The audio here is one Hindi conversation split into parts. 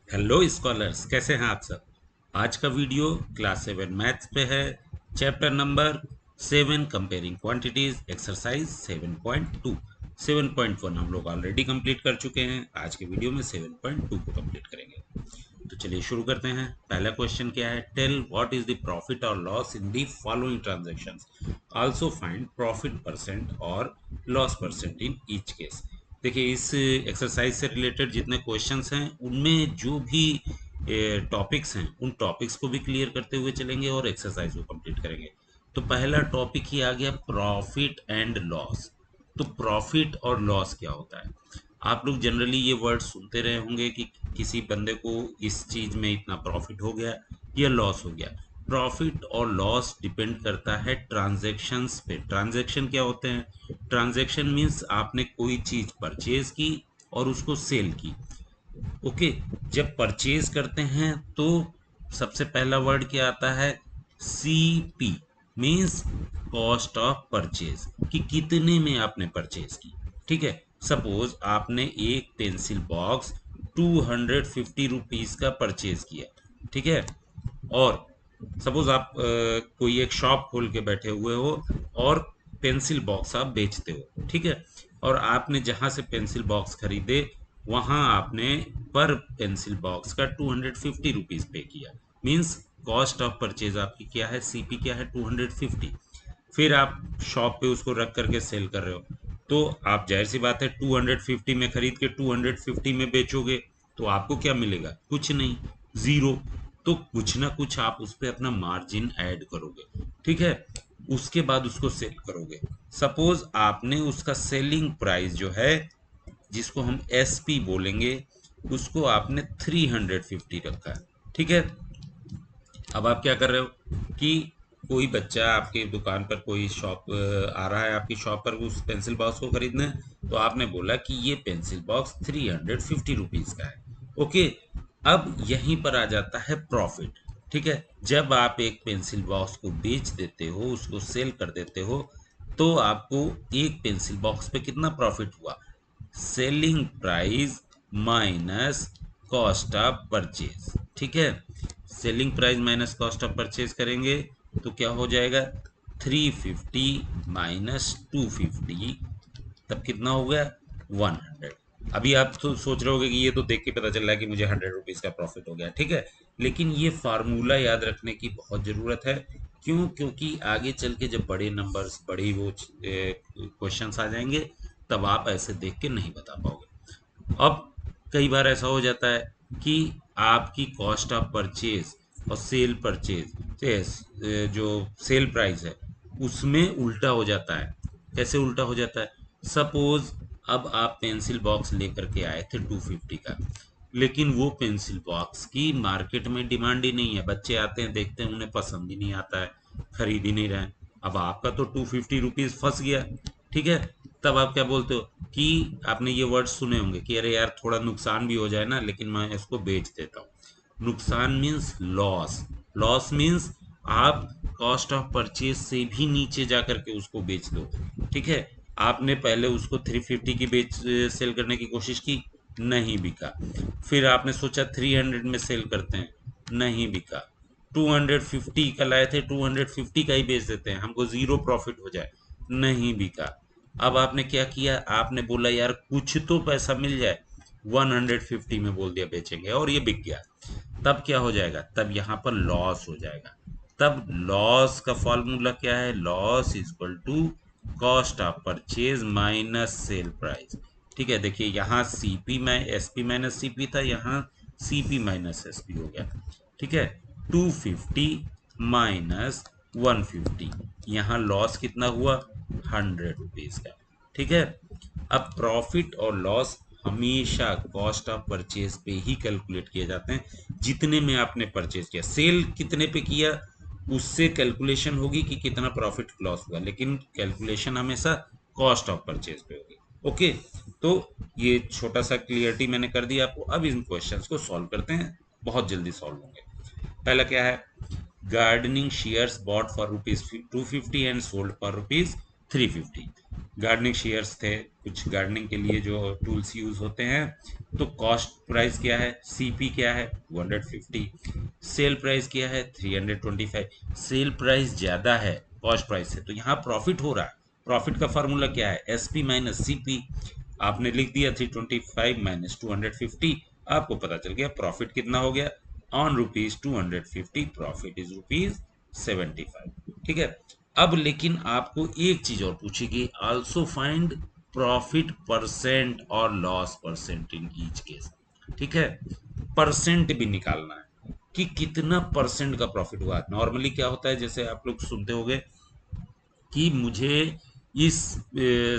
हेलो स्कॉलर्स, कैसे हैं आप सब। आज का वीडियो क्लास 7 मैथ्स पे है। Chapter number 7 comparing quantities exercise 7.2। 7.1 हम लोग ऑलरेडी कंप्लीट कर चुके हैं। आज के वीडियो में 7.2 को कंप्लीट करेंगे। तो चलिए शुरू करते हैं। पहला क्वेश्चन क्या है? Tell what is the profit और loss in the following transactions, also find profit percent और loss percent in each case. देखिए, इस एक्सरसाइज से रिलेटेड जितने क्वेश्चंस हैं उनमें जो भी टॉपिक्स हैं उन टॉपिक्स को भी क्लियर करते हुए चलेंगे और एक्सरसाइज को कंप्लीट करेंगे। तो पहला टॉपिक ही आ गया प्रॉफिट एंड लॉस। तो प्रॉफिट और लॉस क्या होता है? आप लोग जनरली ये वर्ड सुनते रहे होंगे कि किसी बंदे को इस चीज में इतना प्रॉफिट हो गया या लॉस हो गया। प्रॉफिट और लॉस डिपेंड करता है ट्रांजैक्शंस पे। ट्रांजैक्शन क्या होते हैं? ट्रांजैक्शन मीन्स आपने कोई चीज परचेज की और उसको सेल की। ओके। जब परचेज करते हैं तो सबसे पहला वर्ड क्या आता है? CP means cost of purchase, कि कितने में आपने परचेज की। ठीक है। सपोज आपने एक पेंसिल बॉक्स 250 रुपीज का परचेज किया। ठीक है। और सपोज आप कोई एक शॉप खोल के बैठे हुए हो और पेंसिल बॉक्स आप बेचते हो। ठीक है। और आपने जहां से पेंसिल बॉक्स खरीदे वहां आपने पर पेंसिल बॉक्स का 250 रुपीज पे किया। मीन्स कॉस्ट ऑफ परचेज आपकी क्या है? सीपी क्या है? 250। फिर आप शॉप पे उसको रख करके सेल कर रहे हो, तो आप जाहिर सी बात है 250 में खरीद के 250 में बेचोगे, तो आपको क्या मिलेगा? कुछ नहीं, जीरो। तो कुछ ना कुछ आप उस पर अपना मार्जिन ऐड करोगे। ठीक है। उसके बाद उसको सेल करोगे। सपोज आपने उसका सेलिंग प्राइस जो है, जिसको हम एसपी बोलेंगे, उसको आपने 350 रखा है। ठीक है। अब आप क्या कर रहे हो कि कोई बच्चा आपके दुकान पर, कोई शॉप आ रहा है आपकी शॉप पर उस पेंसिल बॉक्स को खरीदने, तो आपने बोला कि ये पेंसिल बॉक्स 350 रुपीज का है। ओके। अब यहीं पर आ जाता है प्रॉफिट। ठीक है। जब आप एक पेंसिल बॉक्स को बेच देते हो, उसको सेल कर देते हो, तो आपको एक पेंसिल बॉक्स पे कितना प्रॉफिट हुआ? Selling price minus cost of purchase. ठीक है। Selling price minus cost of purchase करेंगे तो क्या हो जाएगा? 350 माइनस 250, तब कितना हो गया? 100। अभी आप तो सोच रहे होगे कि ये तो देख के पता चल रहा है कि मुझे 100 रुपीज का प्रॉफिट हो गया। ठीक है। लेकिन ये फार्मूला याद रखने की बहुत जरूरत है। क्यों? क्योंकि आगे चल के जब बड़े नंबर्स, बड़ी वो क्वेश्चंस आ जाएंगे, तब आप ऐसे देख के नहीं बता पाओगे। अब कई बार ऐसा हो जाता है कि आपकी कॉस्ट ऑफ परचेज और सेल परचेज, जो सेल प्राइस है, उसमें उल्टा हो जाता है। कैसे उल्टा हो जाता है? सपोज अब आप पेंसिल बॉक्स लेकर के आए थे 250 का, लेकिन वो पेंसिल बॉक्स की मार्केट में डिमांड ही नहीं है। बच्चे आते हैं, देखते हैं, उन्हें पसंद ही नहीं आता है, खरीद ही नहीं रहे हैं। अब आपका तो 250 रुपीज फंस गया। ठीक है। तब आप क्या बोलते हो कि आपने ये वर्ड सुने होंगे कि अरे यार, थोड़ा नुकसान भी हो जाए ना, लेकिन मैं इसको बेच देता हूँ। नुकसान मीन्स लॉस। लॉस मीन्स आप कॉस्ट ऑफ परचेज से भी नीचे जा करके उसको बेच दो। ठीक है। आपने पहले उसको 350 की बेच सेल करने की कोशिश की, नहीं बिका। फिर आपने सोचा 300 में सेल करते हैं, नहीं बिका। 250 का लाए थे, 250 का ही बेच देते हैं, हमको जीरो प्रॉफिट हो जाए, नहीं बिका। अब आपने क्या किया? आपने बोला यार कुछ तो पैसा मिल जाए, 150 में बोल दिया बेचेंगे, और ये बिक गया। तब क्या हो जाएगा? तब यहाँ पर लॉस हो जाएगा। तब लॉस का फॉर्मूला क्या है? Loss is equal to cost of purchase minus sale price. ठीक है। देखिए, यहाँ सीपी में एसपी माइनस सीपी था, यहाँ सीपी माइनस एसपी हो गया। ठीक है। 250 माइनस 150, यहाँ लॉस कितना हुआ? 100 रुपीज का। ठीक है। अब प्रॉफिट और लॉस हमेशा कॉस्ट ऑफ परचेज पे ही कैलकुलेट किए जाते हैं। जितने में आपने परचेज किया, सेल कितने पे किया, उससे कैलकुलेशन होगी कि कितना प्रॉफिट लॉस हुआ, लेकिन कैलकुलेशन हमेशा कॉस्ट ऑफ परचेज पे होगी। ओके। तो ये छोटा सा क्लियरिटी मैंने कर दी आपको। अब इन क्वेश्चंस को सॉल्व करते हैं, बहुत जल्दी सॉल्व होंगे। पहला क्या है? Gardening shares bot for rupees 250 and sold for rupees 350। Gardening shares थे, कुछ गार्डनिंग के लिए जो टूल्स यूज होते हैं। तो कॉस्ट प्राइस क्या है, सीपी क्या है 250, सेल प्राइस क्या है 325। सेल प्राइस ज्यादा है कॉस्ट प्राइस से, तो यहाँ प्रॉफिट हो रहा है। प्रॉफिट का फॉर्मूला क्या है, एसपी माइनस सीपी। आपने लिख दिया 325 माइनस 250, आपको पता चल गया प्रॉफिट कितना हो गया। On rupees 250 profit is rupees 75। ठीक है। अब लेकिन आपको एक चीज और पूछेगी, आल्सो फाइंड प्रॉफिट परसेंट और loss percent in each case. ठीक है, परसेंट भी निकालना है कि कितना परसेंट का प्रॉफिट हुआ। नॉर्मली क्या होता है, जैसे आप लोग सुनते होंगे कि मुझे इस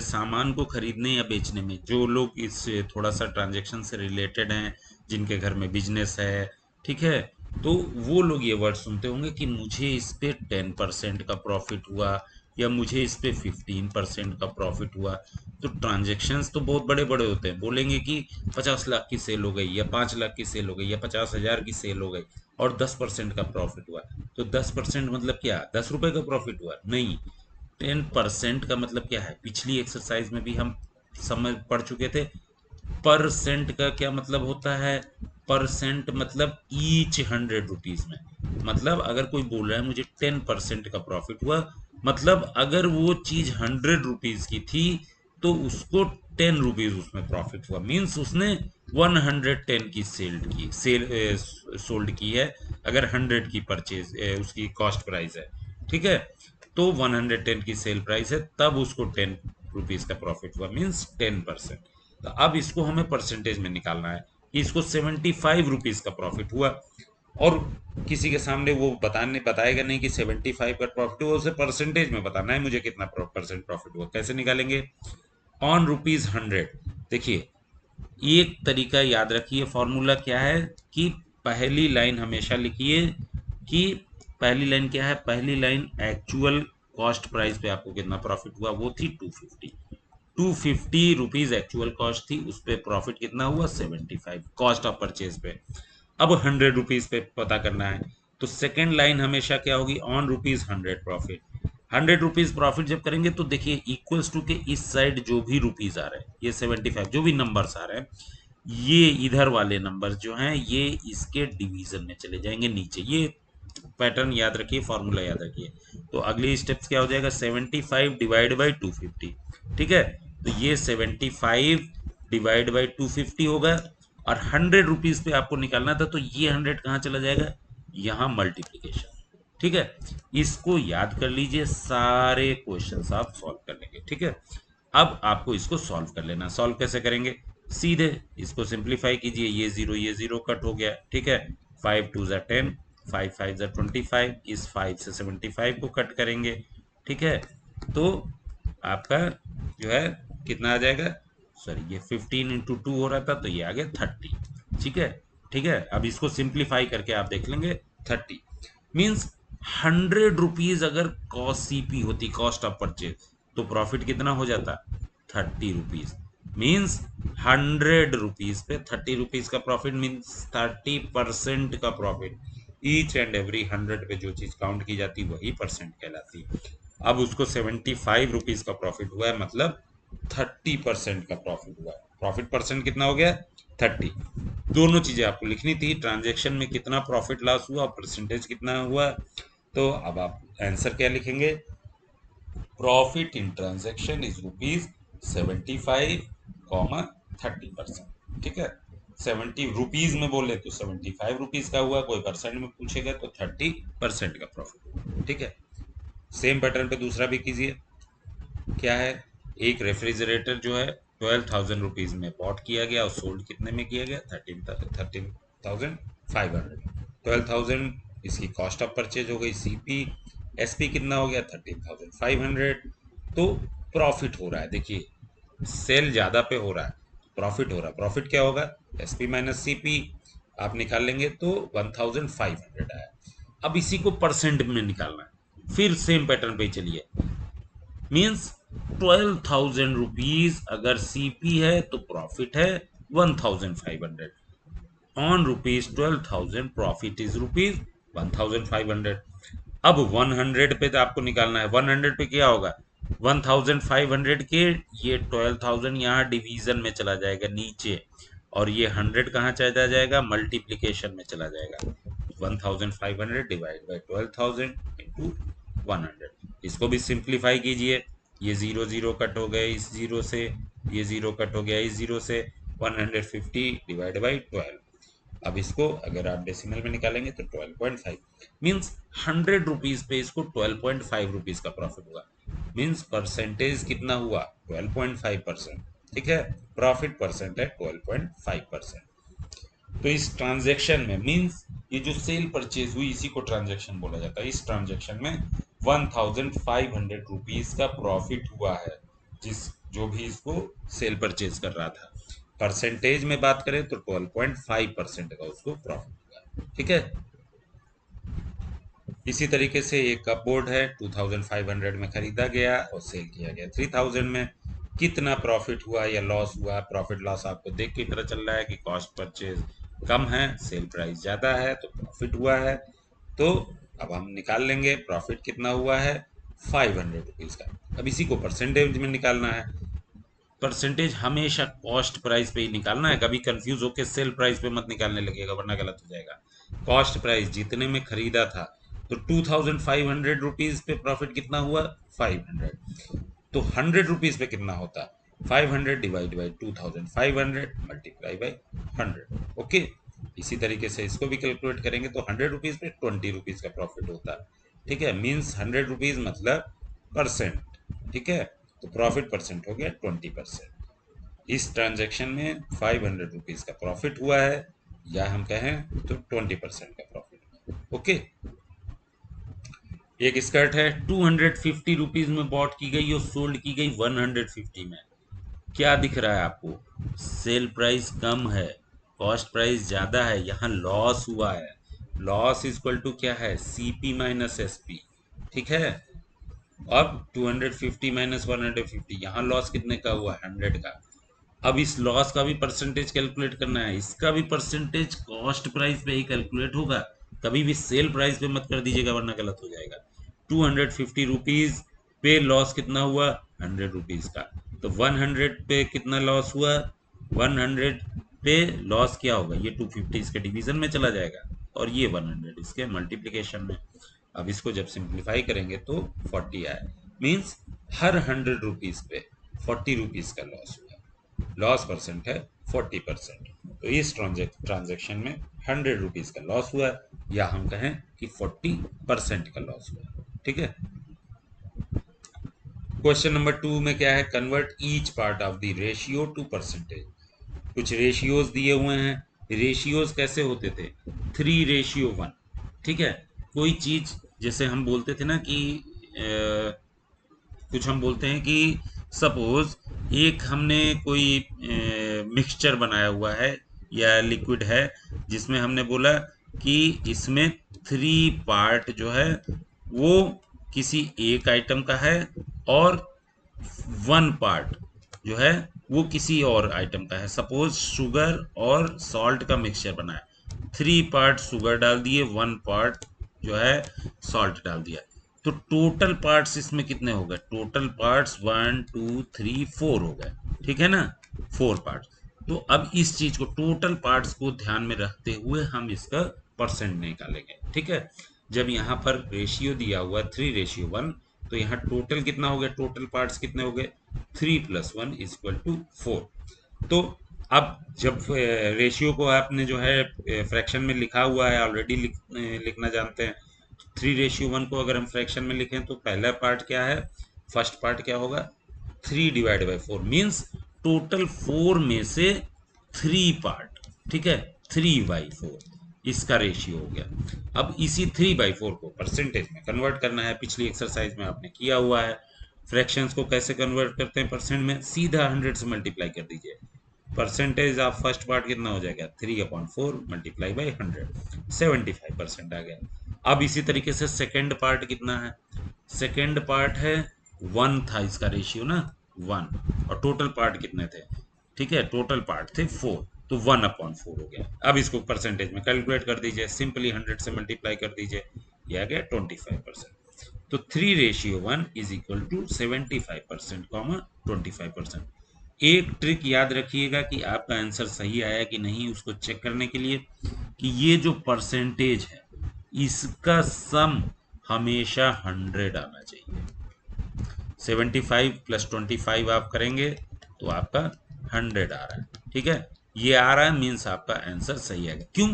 सामान को खरीदने या बेचने में, जो लोग इस थोड़ा सा ट्रांजैक्शन से रिलेटेड हैं, जिनके घर में बिजनेस है, ठीक है, तो वो लोग ये वर्ड सुनते होंगे कि मुझे इस पे 10% का प्रॉफिट हुआ या मुझे इस पे 15% का प्रॉफिट हुआ। तो ट्रांजैक्शंस तो बहुत बड़े बड़े होते हैं, बोलेंगे कि 50 लाख की सेल हो गई या 5 लाख की सेल हो गई या 50,000 की सेल हो गई और 10% का प्रॉफिट हुआ। तो 10% मतलब क्या, 10 रुपए का प्रॉफिट हुआ? नहीं, 10% का मतलब क्या है, पिछली एक्सरसाइज में भी हम समझ पढ़ चुके थे। परसेंट का क्या मतलब होता है, परसेंट मतलब ईच 100 रुपीज में। मतलब अगर कोई बोल रहा है मुझे 10% का प्रॉफिट हुआ, मतलब अगर वो चीज 100 रुपीज की थी तो उसको 10 रुपीज उसमें प्रॉफिट हुआ, मीन्स उसने 110 की सोल्ड की है। अगर 100 की परचेज उसकी कॉस्ट प्राइस है, ठीक है, तो 110 की सेल प्राइस है, तब उसको 10 रुपीज का प्रॉफिट हुआ, मीन्स 10%। तो अब इसको हमें परसेंटेज में निकालना है कि इसको 75 रुपीज का प्रॉफिट हुआ, और किसी के सामने वो बताएगा नहीं कि 75 का प्रॉफिट हुआ, उसे परसेंटेज में बताना है मुझे कितना परसेंट प्रॉफिट हुआ। कैसे निकालेंगे, ऑन रुपीज 100। देखिए, एक तरीका याद रखिए, फॉर्मूला क्या है कि पहली लाइन हमेशा लिखिए कि पहली लाइन क्या है, पहली लाइन एक्चुअल कॉस्ट प्राइस पे आपको कितना प्रॉफिट हुआ, वो थी 250। 250 रुपीज एक्चुअल कॉस्ट थी, उस पे प्रॉफिट कितना हुआ 75 कॉस्ट ऑफ परचेज पे। अब 100 रुपीज पे पता करना है, तो सेकेंड लाइन हमेशा क्या होगी, on rupees 100 profit. 100 rupees profit जब करेंगे तो देखिए इक्वल्स टू के इस साइड जो भी रुपीज आ रहे हैं, ये 75 जो भी नंबर्स आ रहे हैं, ये इधर वाले नंबर्स जो हैं ये इसके डिवीजन में चले जाएंगे नीचे। ये पैटर्न याद रखिए, फॉर्मूला याद रखिए। तो अगली स्टेप्स क्या हो जाएगा, 75 डिवाइड बाई 250। ठीक है, तो ये 75 डिवाइड बाई 250 होगा, और 100 रुपीज पे आपको निकालना था, तो ये 100 कहाँ चला जाएगा, यहाँ मल्टीप्लीकेशन। ठीक है, इसको याद कर लीजिए, सारे क्वेश्चंस आप सॉल्व कर लेंगे। ठीक है, अब आपको इसको सॉल्व कर लेना। सॉल्व कैसे करेंगे, सीधे इसको सिंप्लीफाई कीजिए, ये जीरो कट हो गया। ठीक है, 5 2 10, 5 5 25, इस 5 से 75 को कट करेंगे। ठीक है, तो आपका जो है कितना आ जाएगा, सॉरी ये 15 इंटू 2 हो रहा था, तो ये आ गया 30। ठीक है, ठीक है, अब इसको सिंप्लीफाई करके आप देख लेंगे, 30 मीन्स 100 रुपीज अगर कॉस्ट सीपी होती, कॉस्ट ऑफ परचेज, तो प्रॉफिट कितना हो जाता, 30 रुपीज। मीन्स 100 रुपीज पे 30 रुपीज का प्रॉफिट, मीन्स 30% का प्रॉफिट। ईच एंड एवरी 100 पे जो चीज काउंट की जाती है वही परसेंट कहलाती है। अब उसको 75 रुपीज का प्रॉफिट हुआ है, मतलब 30% का प्रॉफिट हुआ है। प्रॉफिट परसेंट कितना हो गया, 30। दोनों चीजें आपको लिखनी थी, ट्रांजेक्शन में कितना प्रॉफिट लॉस हुआ, परसेंटेज कितना हुआ। तो अब आप आंसर क्या लिखेंगे, profit in transaction is rupees 75 comma 30%। ठीक है, 70 रुपीज में बोले तो 75 रुपीज का हुआ, कोई परसेंट में पूछेगा तो 30% का प्रॉफिट हुआ। ठीक है, सेम पैटर्न पे दूसरा भी कीजिए। क्या है, एक रेफ्रिजरेटर जो है 12,000 रुपीज में बॉट किया गया और सोल्ड कितने में किया गया, 13,500। 12,000 इसकी कॉस्ट ऑफ परचेज हो गई, सीपी। एसपी कितना हो गया, 13,500। तो प्रॉफिट हो रहा है, देखिए सेल ज्यादा पे हो रहा है, प्रॉफिट हो रहा है। प्रॉफिट क्या होगा, एसपी माइनस सीपी, आप निकाल लेंगे तो 1,500 आया। अब इसी को परसेंट में निकालना है, फिर सेम पैटर्न पे चलिए, मीन्स 12,000 रुपीज अगर सीपी है तो प्रॉफिट है 1,500। On rupees 12,000 profit is rupees 1,500। अब 100 पे तो आपको निकालना है, 100 पे क्या होगा, 1500 के ये 12,000 यहाँ डिवीजन में चला जाएगा नीचे, और ये 100 कहाँ चला जाएगा, मल्टीप्लीकेशन में चला जाएगा। 1500 डिवाइड बाई 12,000 इंटू 100। इसको भी सिंप्लीफाई कीजिए, ये जीरो जीरो कट हो गए इस जीरो से, ये जीरो कट हो गया इस जीरो से। 150 डिवाइड बाई 12। अब इसको अगर आप डेसिमल में निकालेंगे तो 12.5 मीन्स 100 रुपीज पे इसको 12.5 रुपीज का प्रॉफिट हुआ। मीन्स परसेंटेज कितना हुआ, 12.5%। ठीक है, प्रॉफिट परसेंट है 12.5%। तो इस ट्रांजैक्शन में मीन्स ये जो सेल परचेज हुई इसी को ट्रांजैक्शन बोला जाता है। इस ट्रांजैक्शन में 1500 रुपीज का प्रॉफिट हुआ है, जिस जो भी इसको सेल परचेज कर रहा था। परसेंटेज में बात करें तो 12.5% का उसको प्रॉफिट हुआ। ठीक है, इसी तरीके से एक कप बोर्ड है 2500 में खरीदा गया और सेल किया गया 3000 में। कितना प्रॉफिट हुआ या लॉस हुआ, प्रॉफिट लॉस आपको देख के पता चल रहा है कि कॉस्ट परचेज कम है, सेल प्राइस ज़्यादा है तो प्रॉफिट हुआ है। तो अब हम निकाल लेंगे प्रॉफिट कितना हुआ है, 500 रुपीज़ का। अब इसी को परसेंटेज में निकालना है। परसेंटेज हमेशा कॉस्ट प्राइस पे ही निकालना है, कभी कंफ्यूज होकर सेल प्राइस पे मत निकालने लगेगा वरना गलत हो जाएगा। कॉस्ट प्राइस जितने में खरीदा था तो 2500 रुपीज पे प्रॉफिट कितना हुआ, 500। तो 100 रुपीज पे कितना होता, 500 divide by 2500 multiply by 100। Okay, इसी तरीके से इसको भी कैलकुलेट करेंगे तो 100 रुपीज पे 20 रुपीज का प्रॉफिट होता है। ठीक है, मीन्स 100 रुपीज मतलब परसेंट। ठीक है, तो प्रॉफिट परसेंट हो गया 20%। इस ट्रांजैक्शन में 500 रुपीज का प्रॉफिट हुआ है, या हम कहें तो 20% का प्रॉफिट। ओके, एक स्कर्ट है 250 रुपीज में बॉट की गई और सोल्ड की गई 150 में। क्या दिख रहा है आपको, सेल प्राइस कम है, कॉस्ट प्राइस ज्यादा है, यहाँ लॉस हुआ है। लॉस इक्वल टू क्या है, सीपी माइनस एसपी। ठीक है, अब 250 माइनस 150, यहाँ लॉस कितने का हुआ, 100 का। अब इस लॉस का भी परसेंटेज कैलकुलेट करना है, इसका भी परसेंटेज कॉस्ट प्राइस पे ही कैलकुलेट होगा, कभी भी सेल प्राइस पे मत कर दीजिएगा वरना गलत हो जाएगा। 250 रुपीज पे लॉस कितना हुआ, 100 रुपीज का। तो 100 पे कितना लॉस हुआ, 100 पे लॉस क्या होगा, ये 250 इसके डिवीजन में चला जाएगा और ये 100 इसके मल्टीप्लीकेशन में। अब इसको जब सिंप्लीफाई करेंगे तो 40 आए, मीन्स हर 100 रुपीज पे 40 रुपीज का लॉस हुआ। लॉस परसेंट है 40%। तो इस ट्रांजेक्शन में 100 रुपीज का लॉस हुआ, या हम कहें कि 40% का लॉस हुआ। ठीक है, क्वेश्चन नंबर 2 में क्या है, convert each part of the ratio two percentage. कुछ रेशियोज दिए हुए हैं। रेशियोज कैसे होते थे, 3:1। ठीक है, कोई चीज जैसे हम बोलते थे ना कि कुछ हम बोलते हैं कि सपोज एक हमने कोई मिक्सचर बनाया हुआ है या लिक्विड है, जिसमें हमने बोला कि इसमें 3 पार्ट जो है वो किसी एक आइटम का है और 1 पार्ट जो है वो किसी और आइटम का है। सपोज शुगर और सॉल्ट का मिक्सचर बना है, 3 पार्ट शुगर डाल दिए, 1 पार्ट जो है सॉल्ट डाल दिया, तो टोटल पार्ट्स इसमें कितने हो गए, टोटल पार्ट्स 1 2 3 4 हो गए। ठीक है ना, 4 पार्ट्स। तो अब इस चीज को टोटल पार्ट्स को ध्यान में रखते हुए हम इसका परसेंट निकालेंगे। ठीक है, जब यहाँ पर रेशियो दिया हुआ 3:1, तो यहाँ टोटल कितना हो गया, टोटल पार्ट्स कितने हो गए, 3 + 1 = 4। तो अब जब रेशियो को आपने जो है फ्रैक्शन में लिखा हुआ है ऑलरेडी, लिखना जानते हैं। 3:1 को अगर हम फ्रैक्शन में लिखें तो पहला पार्ट क्या है, फर्स्ट पार्ट क्या होगा, 3/4 मीन्स टोटल 4 में से 3 पार्ट। ठीक है, 3/4 इसका रेशियो हो गया। अब इसी 3/4 को परसेंटेज में कन्वर्ट करना है, पिछली एक्सरसाइज में आपने किया हुआ है। फ्रैक्शंस को कैसे कन्वर्ट करते हैं परसेंट में, सीधा 100 से मल्टीप्लाई कर दीजिए। परसेंटेज ऑफ फर्स्ट पार्ट कितना हो जाएगा, 3/4 मल्टीप्लाई बाई 100, 75% आ गया। अब इसी तरीके से सेकेंड पार्ट कितना है, सेकेंड पार्ट है 1 था इसका रेशियो ना, 1, और टोटल पार्ट कितने थे, ठीक है टोटल पार्ट थे 4, तो 1/4 हो गया। अब इसको परसेंटेज में कैलकुलेट कर दीजिए, सिंपली 100 से मल्टीप्लाई कर दीजिए, ये आ गया 25%। तो 3:1 इज इक्वल टू 75% 25%। एक ट्रिक याद रखिएगा कि आपका आंसर सही आया कि नहीं, उसको चेक करने के लिए कि ये जो परसेंटेज है इसका सम हमेशा 100 आना चाहिए। 75 + 25 आप करेंगे तो आपका 100 आ रहा है। ठीक है, ये आ रहा है मीन्स आपका आंसर सही आएगा। क्यों?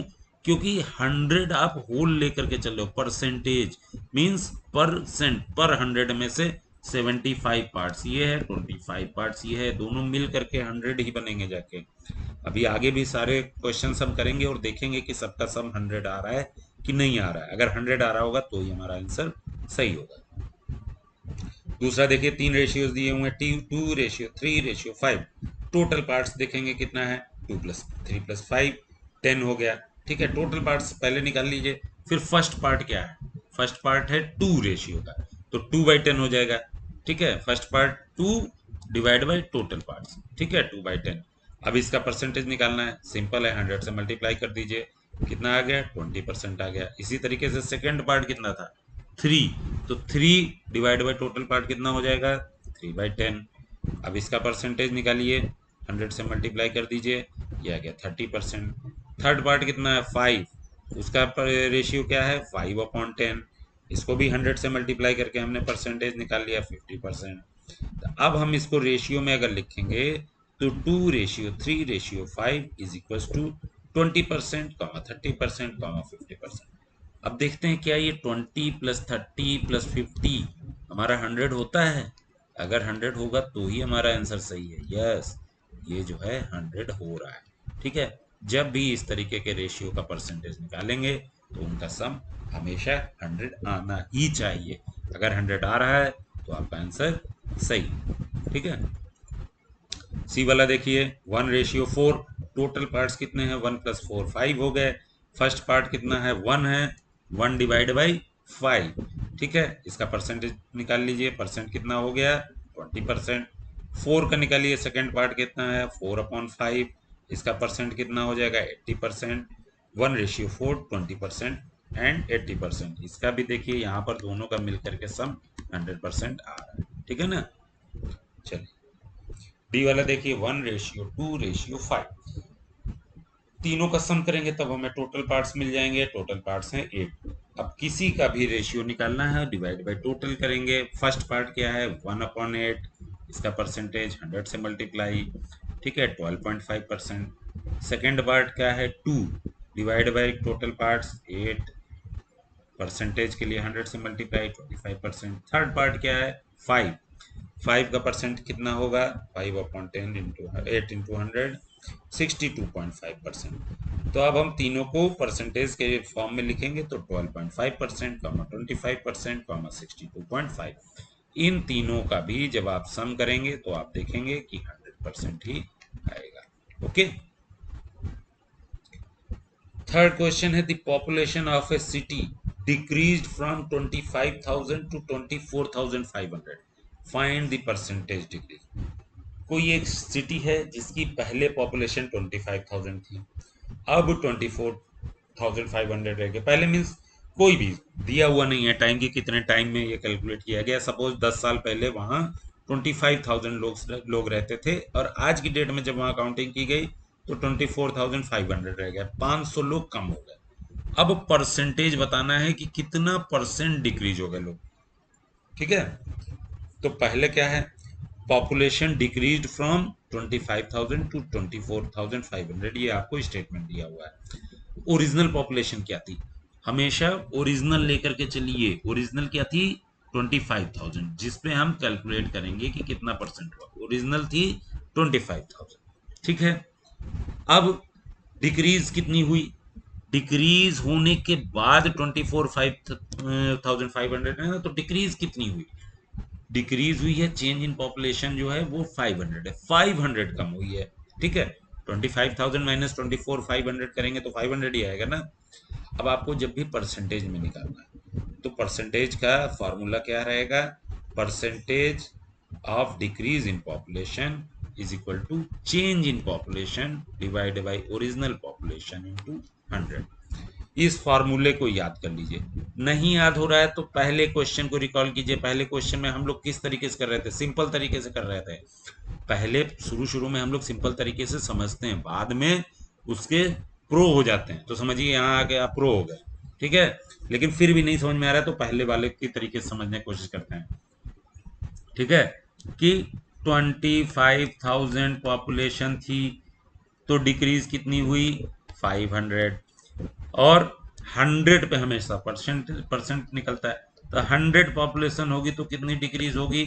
क्योंकि 100 आप होल लेकर के चल रहे हो, परसेंटेज मीन्स परसेंट, पर 100 में से 75 पार्ट्स ये है, 25 पार्ट्स ये है, दोनों मिल करके 100 ही बनेंगे जाके। अभी आगे भी सारे क्वेश्चन हम करेंगे और देखेंगे कि सबका सम 100 आ रहा है कि नहीं आ रहा है। अगर 100 आ रहा होगा तो ही हमारा आंसर सही होगा। दूसरा देखिए, 3 रेशियोज दिए हुए हैं, 2:3:5। टोटल पार्ट्स देखेंगे कितना है, 2 + 3 + 5 10 हो गया। ठीक है, टोटल पार्ट्स पहले निकाल लीजिए। फिर फर्स्ट पार्ट क्या है, फर्स्ट पार्ट है 2 रेशियो का, तो 2/10 हो जाएगा। ठीक है, first part 2 divide by total parts. ठीक है, 2/10। अब इसका परसेंटेज निकालना है, सिंपल है, 100 से मल्टीप्लाई कर दीजिए, कितना आ गया, 20% आ गया। इसी तरीके से सेकेंड पार्ट कितना था, 3, तो 3 डिवाइड बाई टोटल पार्ट कितना हो जाएगा, 3/10। अब इसका परसेंटेज निकालिए, 100 से मल्टीप्लाई कर दीजिए, ये आ गया 30%। थर्ड पार्ट कितना है, 5, उसका रेशियो क्या है, 5/10। इसको भी 100 से मल्टीप्लाई करके हमने परसेंटेज निकाल लिया, 50%। तो अब हम इसको रेशियो में अगर लिखेंगे तो 2:3:5 इज इक्वल टू 20%, 30%, 50%। अब देखते हैं क्या ये 20 + 30 + 50 हमारा 100 होता है। अगर 100 होगा तो ही हमारा आंसर सही है। यस, ये जो है 100 हो रहा है। ठीक है, जब भी इस तरीके के रेशियो का परसेंटेज निकालेंगे तो उनका सम हमेशा 100 आना ही चाहिए। अगर 100 आ रहा है तो आपका आंसर सही। ठीक है, सी वाला देखिए, 1:4। टोटल पार्ट्स कितने हैं, 1 + 4 5 हो गए। फर्स्ट पार्ट कितना है, 1 है, 1 डिवाइड बाई 5। ठीक है, इसका परसेंटेज निकाल लीजिए, परसेंट कितना हो गया, 20%। 4 का निकालिए, सेकेंड पार्ट कितना है, 4/5, इसका परसेंट कितना हो जाएगा, 80%। 1:4, 20% एंड 80%। इसका भी देखिए, यहाँ पर दोनों का मिलकर के सम 100% आ रहा है। ठीक है ना, चलिए डी वाला देखिए, 1:2:5। तीनों का सम करेंगे तब हमें टोटल पार्ट्स मिल जाएंगे। टोटल पार्ट्स हैं 8। अब किसी का भी रेशियो निकालना है, डिवाइड बाय टोटल करेंगे। फर्स्ट पार्ट क्या है, 1/8, इसका परसेंटेज 100 से मल्टीप्लाई। ठीक है, 12.5%। सेकेंड पार्ट क्या है, 2 divide by total parts 8, percentage के लिए 100 से मल्टीप्लाई, 25%। थर्ड पार्ट क्या है, 5, 5 का परसेंट कितना होगा, 5/10 इंटू 8 इंटू 100, 62.5%। तो अब हम तीनों को परसेंटेज के फॉर्म में लिखेंगे तो 12.5%, 25%, 62.5। इन तीनों का भी जब आप सम करेंगे तो आप देखेंगे कि 100% ही आएगा। ओके, थर्ड क्वेश्चन है, the population of a city decreased from 25,000 to 24,500, find the percentage decrease. कोई एक सिटी है जिसकी पहले पॉपुलेशन 25,000 थी, अब 24,500 रह गए। पहले मीन्स कोई भी दिया हुआ नहीं है टाइम की, कितने टाइम में ये कैलकुलेट किया गया। सपोज 10 साल पहले वहाँ 25,000 लोग रहते थे और आज की डेट में जब वहाँ काउंटिंग की गई तो 24,500 रह गया, 500 लोग कम हो गए। अब परसेंटेज बताना है कि कितना परसेंट डिक्रीज हो गए लोग। ठीक है, तो पहले क्या है, पॉपुलेशन डिक्रीज्ड फ्रॉम 25,000 टू 24,500, ये आपको स्टेटमेंट दिया हुआ है। ओरिजिनल पॉपुलेशन क्या थी, हमेशा ओरिजिनल लेकर के चलिए। ओरिजिनल क्या थी, 25,000, जिसपे हम कैलकुलेट करेंगे कि कितना परसेंट हुआ। ओरिजिनल थी 25,000। ठीक है, अब डिक्रीज कितनी हुई, डिक्रीज होने के बाद 24,500 है ना, तो डिक्रीज कितनी हुई, डिक्रीज हुई है, चेंज इन पॉपुलेशन जो है वो 500 है, 500 कम हुई है। ठीक है, 25,000 माइनस 24,500 करेंगे तो 500 ही आएगा ना। अब आपको जब भी परसेंटेज में निकालना है तो परसेंटेज का फॉर्मूला क्या रहेगा, percentage of decrease in population is equal to change in population divide by original population into 100। इस फॉर्मूले को याद कर लीजिए। नहीं याद हो रहा है तो पहले क्वेश्चन को रिकॉल कीजिए। पहले क्वेश्चन में हम लोग किस तरीके से कर रहे थे, सिंपल तरीके से कर रहे थे। पहले शुरू शुरू में हम लोग सिंपल तरीके से समझते हैं, बाद में उसके प्रो हो जाते हैं। तो समझिए यहाँ आके आप प्रो हो गए, ठीक है। लेकिन फिर भी नहीं समझ में आ रहा है तो पहले वाले की तरीके से समझने की कोशिश करते हैं, ठीक है। कि 25,000 पॉपुलेशन थी तो डिक्रीज कितनी हुई, 500। और 100 पे हमेशा परसेंट परसेंट निकलता है, तो 100 पॉपुलेशन होगी तो कितनी डिक्रीज होगी,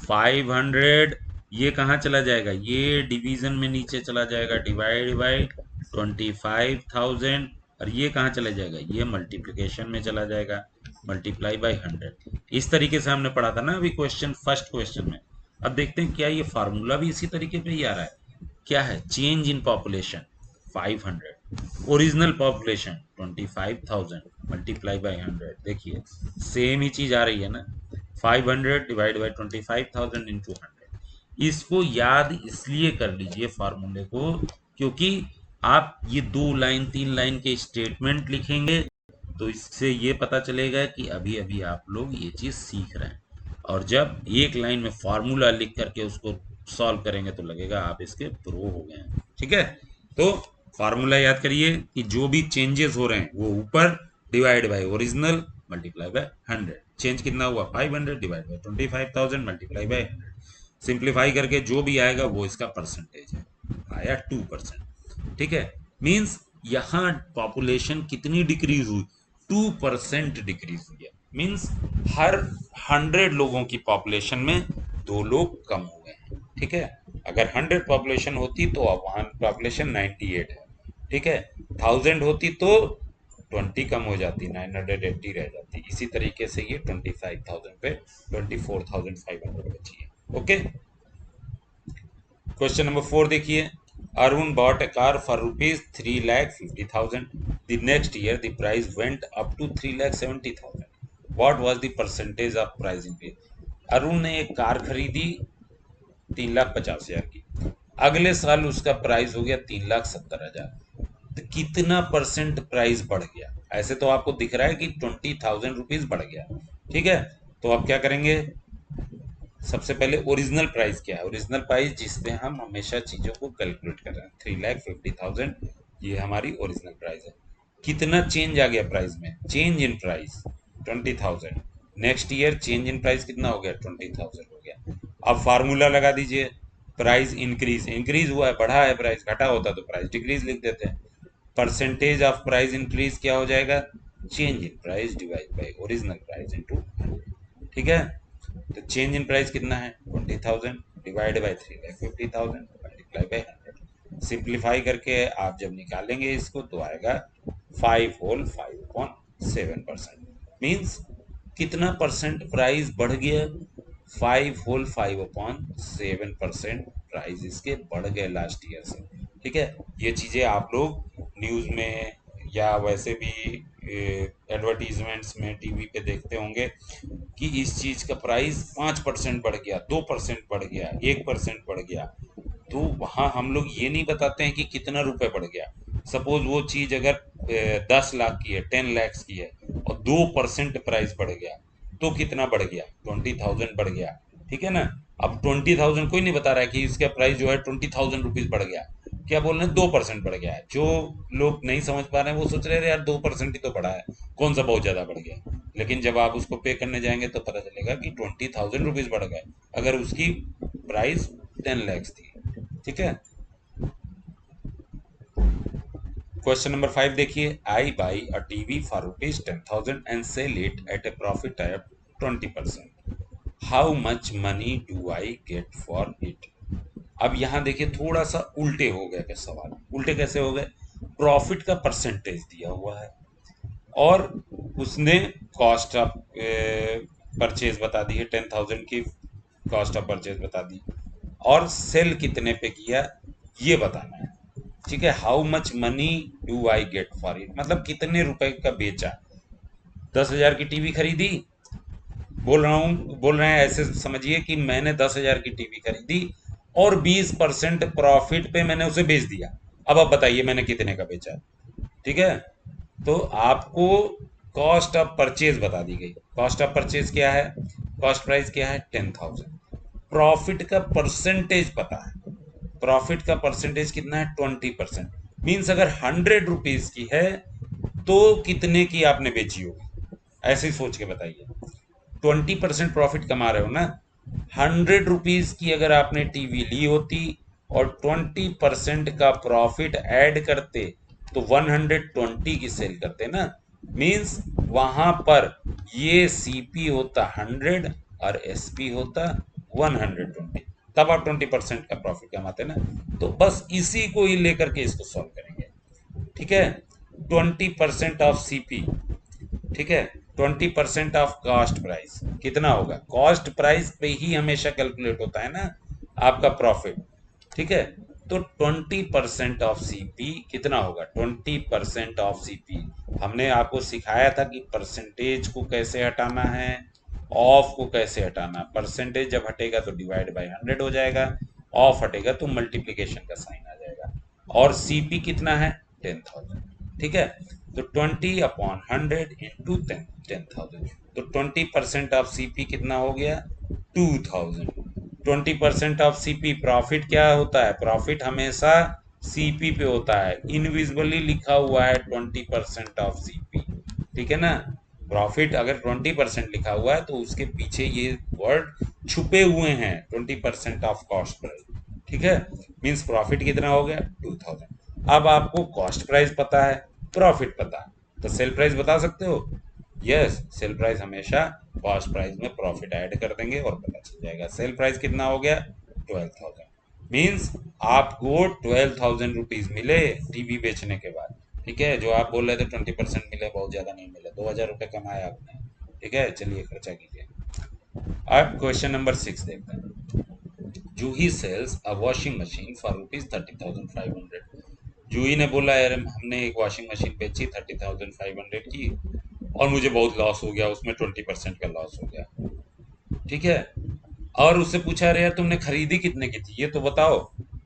500। ये कहाँ चला जाएगा, ये डिवीजन में नीचे चला जाएगा, डिवाइड बाई 25,000। और ये कहाँ चला जाएगा, ये मल्टीप्लिकेशन में चला जाएगा, मल्टीप्लाई बाई 100। इस तरीके से हमने पढ़ा था ना अभी क्वेश्चन, फर्स्ट क्वेश्चन में। अब देखते हैं क्या ये फार्मूला भी इसी तरीके पे ही आ रहा है। क्या है, change in population 500, original population 25,000 multiply by 100। देखिए सेम ही चीज आ रही है ना, 500 डिवाइड बाई 25,000 इंटू 100। इसको याद इसलिए कर लीजिए फार्मूले को, क्योंकि आप ये 2 लाइन 3 लाइन के स्टेटमेंट लिखेंगे तो इससे ये पता चलेगा कि अभी अभी आप लोग ये चीज सीख रहे हैं। और जब एक लाइन में फार्मूला लिख करके उसको सॉल्व करेंगे तो लगेगा आप इसके प्रो हो गए हैं, ठीक है। तो फार्मूला याद करिए कि जो भी चेंजेस हो रहे हैं वो ऊपर divide by original multiply by 100। Change कितना हुआ, 500 divide by 25,000 multiply by 100। Simplify करके जो भी आएगा वो इसका परसेंटेज है, आया 2%, ठीक है। मींस यहाँ पॉपुलेशन कितनी डिक्रीज हुई, 2% डिक्रीज हुई है। मींस हर 100 लोगों की पॉपुलेशन में 2 लोग कम हुए हैं, ठीक है। अगर 100 पॉपुलेशन होती तो अब वहां पॉपुलेशन 98 है, ठीक है। 1000 होती तो 20 कम हो जाती, 980 रह जाती। इसी तरीके से ये 25,000 पे 24,500 बची है, ओके। क्वेश्चन नंबर 4 देखिए, Arun bought a car for rupees 3,50,000. The next year the price went up to 3,70,000. What was the percentage of price increase? Arun ने एक कार खरीदी 3,50,000 की, अगले साल उसका प्राइस हो गया 3,70,000। तो कितना परसेंट प्राइस बढ़ गया। ऐसे तो आपको दिख रहा है कि 20,000 रुपीज बढ़ गया, ठीक है। तो आप क्या करेंगे, सबसे पहले ओरिजिनल प्राइस क्या है, ओरिजिनल प्राइस जिसपे हम हमेशा चीजों को कैलकुलेट कर रहे हैं, 3,50,000 ये हमारी ओरिजिनल प्राइस है। कितना चेंज आ गया प्राइस में, change in price 20,000। Next year change in price कितना हो गया, 20,000 हो गया। अब फार्मूला लगा दीजिए, प्राइस इंक्रीज, इंक्रीज हुआ है, बढ़ा है प्राइस, घटा होता तो प्राइस डिक्रीज लिख देते हैं। परसेंटेज ऑफ प्राइस इंक्रीज क्या हो जाएगा, change in price divide by original price into, ठीक है। तो चेंज इन प्राइस कितना है, 20,000 divide by 3,50,000 multiply by 100। Simplify करके आप जब निकालेंगे इसको तो आएगा 5 होल 5/7%। मीन्स कितना परसेंट प्राइस बढ़ गया, 5 होल 5/7% प्राइस इसके बढ़ गए लास्ट ईयर से, ठीक है। ये चीजें आप लोग न्यूज में या वैसे भी एडवर्टीजमेंट्स में टीवी पे देखते होंगे कि इस चीज का प्राइस 5% बढ़ गया, 2% बढ़ गया, 1% बढ़ गया। तो वहां हम लोग ये नहीं बताते हैं कि कितना रुपए बढ़ गया। सपोज वो चीज अगर 10 लाख की है, 10 lakhs की है, और 2% प्राइस बढ़ गया तो कितना बढ़ गया, 20,000 बढ़ गया, ठीक है ना। अब 20,000 कोई नहीं बता रहा है कि इसका प्राइस जो है 20,000 रुपीज बढ़ गया, क्या बोल रहे हैं, 2% बढ़ गया है। जो लोग नहीं समझ पा रहे हैं वो सोच रहे हैं यार 2% ही तो बढ़ा है, कौन सा बहुत ज्यादा बढ़ गया। लेकिन जब आप उसको पे करने जाएंगे तो पता चलेगा कि 20,000 रुपीज बढ़ गए, अगर उसकी प्राइस 10 lakhs थी, ठीक है। क्वेश्चन नंबर 5 देखिए, I buy a TV for rupees 10,000 and sell it at a profit of 20%। How much money do I get for it. अब यहां देखिए थोड़ा सा उल्टे हो गए सवाल। उल्टे कैसे हो गए, प्रॉफिट का परसेंटेज दिया हुआ है और उसने कॉस्ट ऑफ परचेज बता दी है, 10,000 की कॉस्ट ऑफ परचेज बता दी, और सेल कितने पे किया ये बताना है, ठीक है। How much money do I get for it, मतलब कितने रुपए का बेचा। 10,000 की टीवी खरीदी, बोल रहे हैं ऐसे समझिए कि मैंने 10,000 की टीवी खरीदी और 20% प्रॉफिट पे मैंने उसे बेच दिया। अब आप बताइए मैंने कितने का बेचा, ठीक है। तो आपको कॉस्ट ऑफ परचेज बता दी गई। कॉस्ट ऑफ परचेज क्या है, कॉस्ट प्राइस क्या है 10,000। प्रॉफिट का परसेंटेज पता है, प्रॉफिट का परसेंटेज कितना है 20%। मीन्स अगर 100 रुपीज की है तो कितने की आपने बेची होगी, ऐसे ही सोच के बताइए। 20% प्रॉफिट कमा रहे हो ना। 100 रुपीज की अगर आपने टीवी ली होती और 20% का प्रॉफिट ऐड करते तो 120 की सेल करते ना। मीन्स वहां पर ये सीपी होता 100 और एसपी होता 120, तब आप 20% का प्रॉफिट कमाते ना। तो बस इसी को ही लेकर के इसको सॉल्व करेंगे। ठीक है, 20% ऑफ सीपी, ठीक है, 20% ऑफ कॉस्ट प्राइस कितना होगा, कॉस्ट प्राइस पे ही हमेशा कैलकुलेट होता है ना आपका प्रॉफिट। ठीक है, तो 20% ऑफ सीपी कितना होगा, 20% ऑफ सीपी। हमने आपको सिखाया था कि परसेंटेज को कैसे हटाना है, ऑफ को कैसे हटाना। परसेंटेज जब हटेगा तो डिवाइड बाय 100 हो जाएगा, ऑफ हटेगा तो मल्टीप्लिकेशन का साइन आ जाएगा। और सीपी कितना है 10,000। ठीक है, तो 20/100 इंटू 10,000, तो 20% ऑफ सीपी कितना हो गया 2,000। 20% ऑफ सीपी प्रॉफिट क्या होता है, प्रॉफिट हमेशा सीपी पे होता है, इनविजिबली लिखा हुआ है 20% ऑफ सीपी। ठीक है ना, प्रॉफिट अगर 20% लिखा हुआ है तो उसके पीछे ये वर्ड छुपे हुए हैं 20% ऑफ कॉस्ट प्राइस। ठीक है, मीन्स प्रॉफिट कितना हो गया 2,000। अब आपको कॉस्ट प्राइस पता है, प्रॉफिट पता है, तो सेल प्राइस बता सकते हो। यस, सेल प्राइस हमेशा कॉस्ट प्राइस में प्रॉफिट ऐड कर देंगे और पता चल जाएगा। सेल प्राइस कितना हो गया 12,000। मीन्स आपको 12,000 रुपीज मिले टीवी बेचने के बाद। ठीक है, जो आप बोल रहे थे 20% मिले, बहुत ज्यादा नहीं मिले, 2,000 रुपये कमाए आपने। ठीक है, चलिए खर्चा कीजिए। अब क्वेश्चन नंबर 6 देखते हैं। Juhi sells a washing machine for ₹30,500। Juhi ने बोला यार हमने एक वॉशिंग मशीन बेची 30,500 की और मुझे बहुत लॉस हो गया, उसमें 20% का लॉस हो गया। ठीक है, और उससे पूछा अरे यार तुमने खरीदी कितने की थी ये तो बताओ,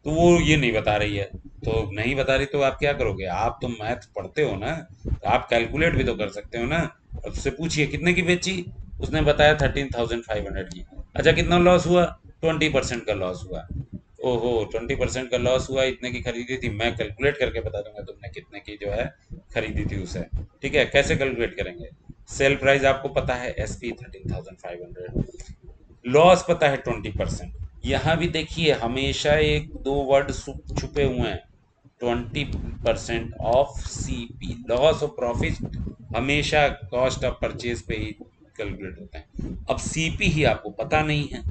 तो वो ये नहीं बता रही है। तो नहीं बता रही तो आप क्या करोगे, आप तो मैथ पढ़ते हो ना, तो आप कैलकुलेट भी तो कर सकते हो ना। अब उससे पूछिए कितने की बेची, उसने बताया 13,500 की। अच्छा कितना लॉस हुआ, 20% का लॉस हुआ। ओहो 20% का लॉस हुआ, इतने की खरीदी थी, मैं कैलकुलेट करके बता दूंगा तुमने कितने की जो है खरीदी थी उसे। ठीक है, कैसे कैलकुलेट करेंगे, सेल प्राइस आपको पता है एसपी 13,500, लॉस पता है 20%। यहाँ भी देखिए हमेशा एक दो वर्ड छुपे हुए हैं, 20% ऑफ सीपी, लॉस और प्रॉफिट हमेशा कॉस्ट ऑफ परचेज पे ही कैलकुलेट होते हैं। अब सीपी ही आपको पता नहीं है,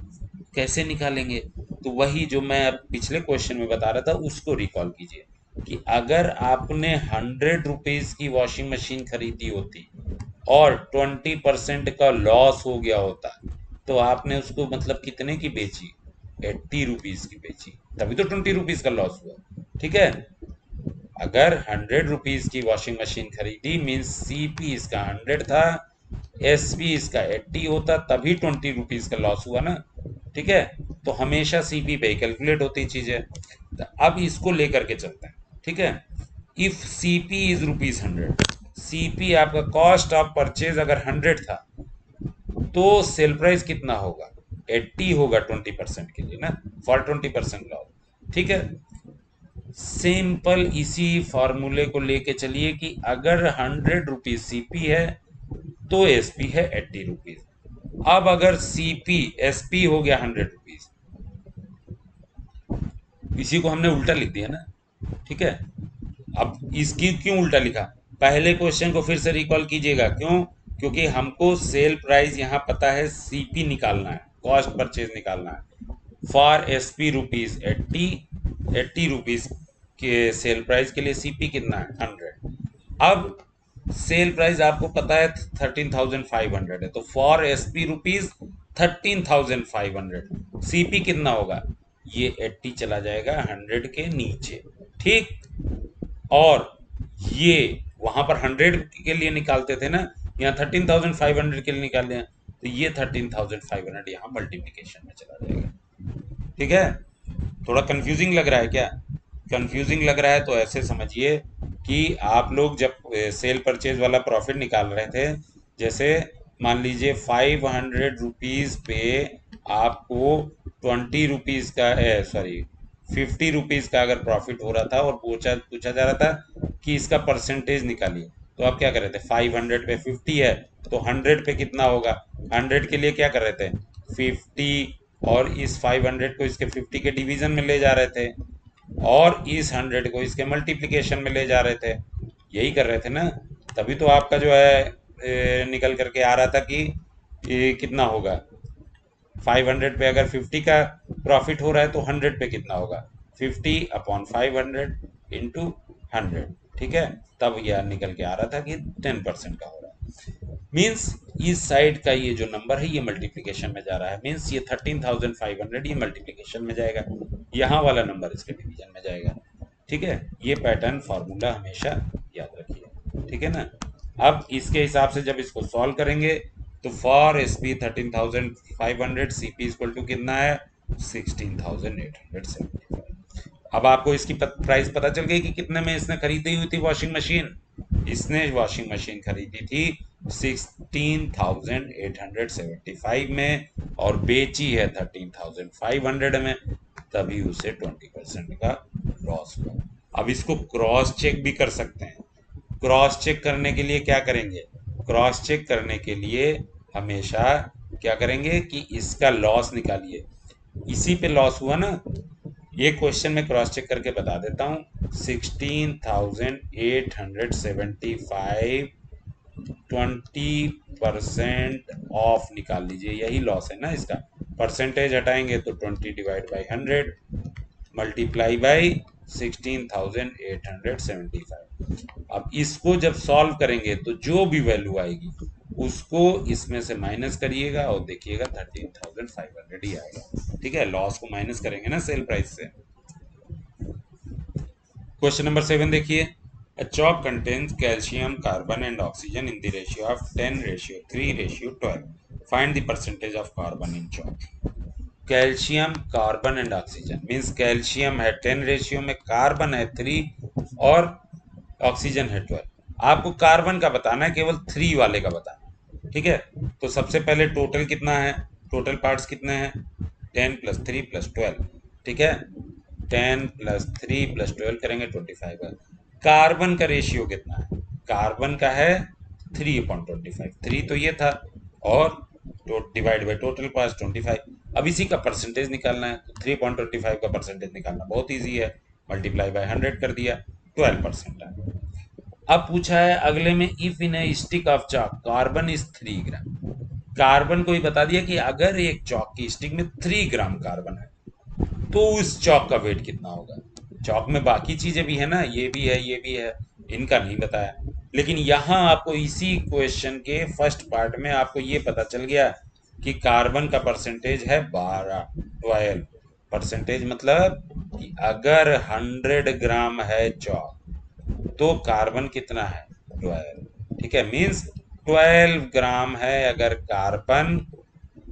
कैसे निकालेंगे, तो वही जो मैं अब पिछले क्वेश्चन में बता रहा था उसको रिकॉल कीजिए कि अगर आपने 100 रुपीज की वॉशिंग मशीन खरीदी होती और 20% का लॉस हो गया होता तो आपने उसको मतलब कितने की बेची, 80 रुपीज की बेची, तभी तो 20 रुपीज का लॉस हुआ। ठीक है, अगर 100 रुपीज की वॉशिंग मशीन खरीदी मीन्स सीपी इसका 100 था, एसपी इसका 80 होता, तभी 20 रुपीज का लॉस हुआ ना। ठीक है, तो हमेशा सीपी पे कैलकुलेट होती चीजें। तो अब इसको लेकर के चलते हैं। ठीक है, इफ सीपी इज ₹100, सीपी आपका कॉस्ट ऑफ परचेज अगर 100 था तो सेल प्राइस कितना होगा 80 होगा 20% के लिए ना, फॉर 20% लॉस। ठीक है, सिंपल इसी फॉर्मूले को लेके चलिए कि अगर 100 रुपीज सीपी है तो एसपी है 80 रुपीज। अब अगर सीपी एसपी हो गया 100 रुपीज, इसी को हमने उल्टा लिख दिया ना। ठीक है, अब इसकी क्यों उल्टा लिखा, पहले क्वेश्चन को फिर से रिकॉल कीजिएगा, क्यों, क्योंकि हमको सेल प्राइस यहाँ पता है सीपी निकालना है, कॉस्ट परचेज निकालना है। फॉर एसपी रुपीज 80, 80 रुपीज के सेल प्राइस के लिए सीपी कितना है 100। अब सेल प्राइस आपको पता है 13,500 है, तो फॉर एसपी रुपीज 13,500, सीपी कितना होगा, ये 80 चला जाएगा 100 के नीचे। ठीक, और ये वहां पर 100 के लिए निकालते थे ना, यहाँ 13,500 के लिए निकालते हैं, तो ये 13,500 यहाँ मल्टीप्लीकेशन में चला जाएगा। ठीक है, थोड़ा कंफ्यूजिंग लग रहा है क्या, कंफ्यूजिंग लग रहा है तो ऐसे समझिए कि आप लोग जब सेल परचेज वाला प्रॉफिट निकाल रहे थे, जैसे मान लीजिए 500 रुपीज पे आपको 20 रुपीज का, सॉरी 50 रुपीज का अगर प्रॉफिट हो रहा था और पूछा पूछा जा रहा था कि इसका परसेंटेज निकालिए, तो आप क्या कर रहे थे? 500 पे 50 है तो 100 पे कितना होगा? 100 के लिए क्या कर रहे थे? 50, और इस 500 को इसके 50 के डिवीजन में ले जा रहे थे, और इस 100 को इसके मल्टीप्लिकेशन में ले जा रहे थे। यही कर रहे थे ना? तभी तो आपका जो है निकल करके आ रहा था कि कितना होगा। 500 पे अगर 50 का प्रॉफिट हो रहा है तो 100 पे कितना होगा? 50/500 इंटू 100। ठीक है, तब यह निकल के आ रहा था कि 10% का हो रहा है। मीन्स इस साइड का ये जो नंबर है ये मल्टीप्लिकेशन में जा रहा है, मीन्स ये 13,500 ये मल्टीप्लिकेशन में जाएगा, यहाँ वाला नंबर इसके डिवीजन में जाएगा। ठीक है, ये पैटर्न फॉर्मूला हमेशा याद रखिए। ठीक है ना? अब इसके हिसाब से जब इसको सॉल्व करेंगे तो for S P 13,500 C P equal to कितना है? 16,875। अब आपको इसकी प्राइस पता चल गई कि कितने में इसने खरीदी हुई थी वॉशिंग मशीन। इसने वॉशिंग मशीन खरीदी थी 16,875 में और बेची है 13,500 में, तभी उसे 20% का लॉस हुआ। अब इसको क्रॉस चेक भी कर सकते हैं। क्रॉस चेक करने के लिए क्या करेंगे? क्रॉस चेक करने के लिए हमेशा क्या करेंगे कि इसका लॉस निकालिए। इसी पे लॉस हुआ ना? ये क्वेश्चन में क्रॉस चेक करके बता देता हूँ। 16,875 20% ऑफ निकाल लीजिए, यही लॉस है ना इसका। परसेंटेज हटाएंगे तो 20/100 मल्टीप्लाई बाई 16,875। अब इसको जब सॉल्व करेंगे तो जो भी वैल्यू आएगी उसको इसमें से माइनस करिएगा और देखिएगा 13,500 ही आएगा। ठीक है, लॉस को माइनस करेंगे ना सेल प्राइस से। क्वेश्चन नंबर 7 देखिए। A chalk contains calcium, carbon and oxygen in the ratio of 10:3:12. Find the percentage of carbon in chalk. Calcium, carbon and oxygen, means calcium है 10 रेशियो में, कार्बन है 3 और ऑक्सीजन है 12। आपको कार्बन का बताना है, केवल 3 वाले का बताना है। ठीक है, तो सबसे पहले टोटल कितना है? टोटल पार्ट्स कितने हैं? 10 + 3 + 12। ठीक है, 10 + 3 + 12 करेंगे 25 है। कार्बन का रेशियो कितना है? कार्बन का है 3/25, 3 तो ये था, और डिवाइड बाई टोटल पास 25। अब इसी का परसेंटेज निकालना है, तो 3/25 का परसेंटेज निकालना बहुत इजी है। मल्टीप्लाई बाय 100 कर दिया, 12% आ गया। अब पूछा है अगले में, if in A stick of chalk carbon is 3 gram. Carbon को ही बता दिया कि अगर एक चॉक की स्टिक में 3 ग्राम कार्बन है तो उस चौक का वेट कितना होगा। चौक में बाकी चीजें भी है ना, ये भी है ये भी है, इनका नहीं बताया। लेकिन यहाँ आपको इसी क्वेश्चन के फर्स्ट पार्ट में आपको ये पता चल गया कि कार्बन का परसेंटेज है 12 परसेंटेज। मतलब कि अगर 100 ग्राम है चौक तो कार्बन कितना है? 12। ठीक है, मीन्स 12 ग्राम है अगर कार्बन,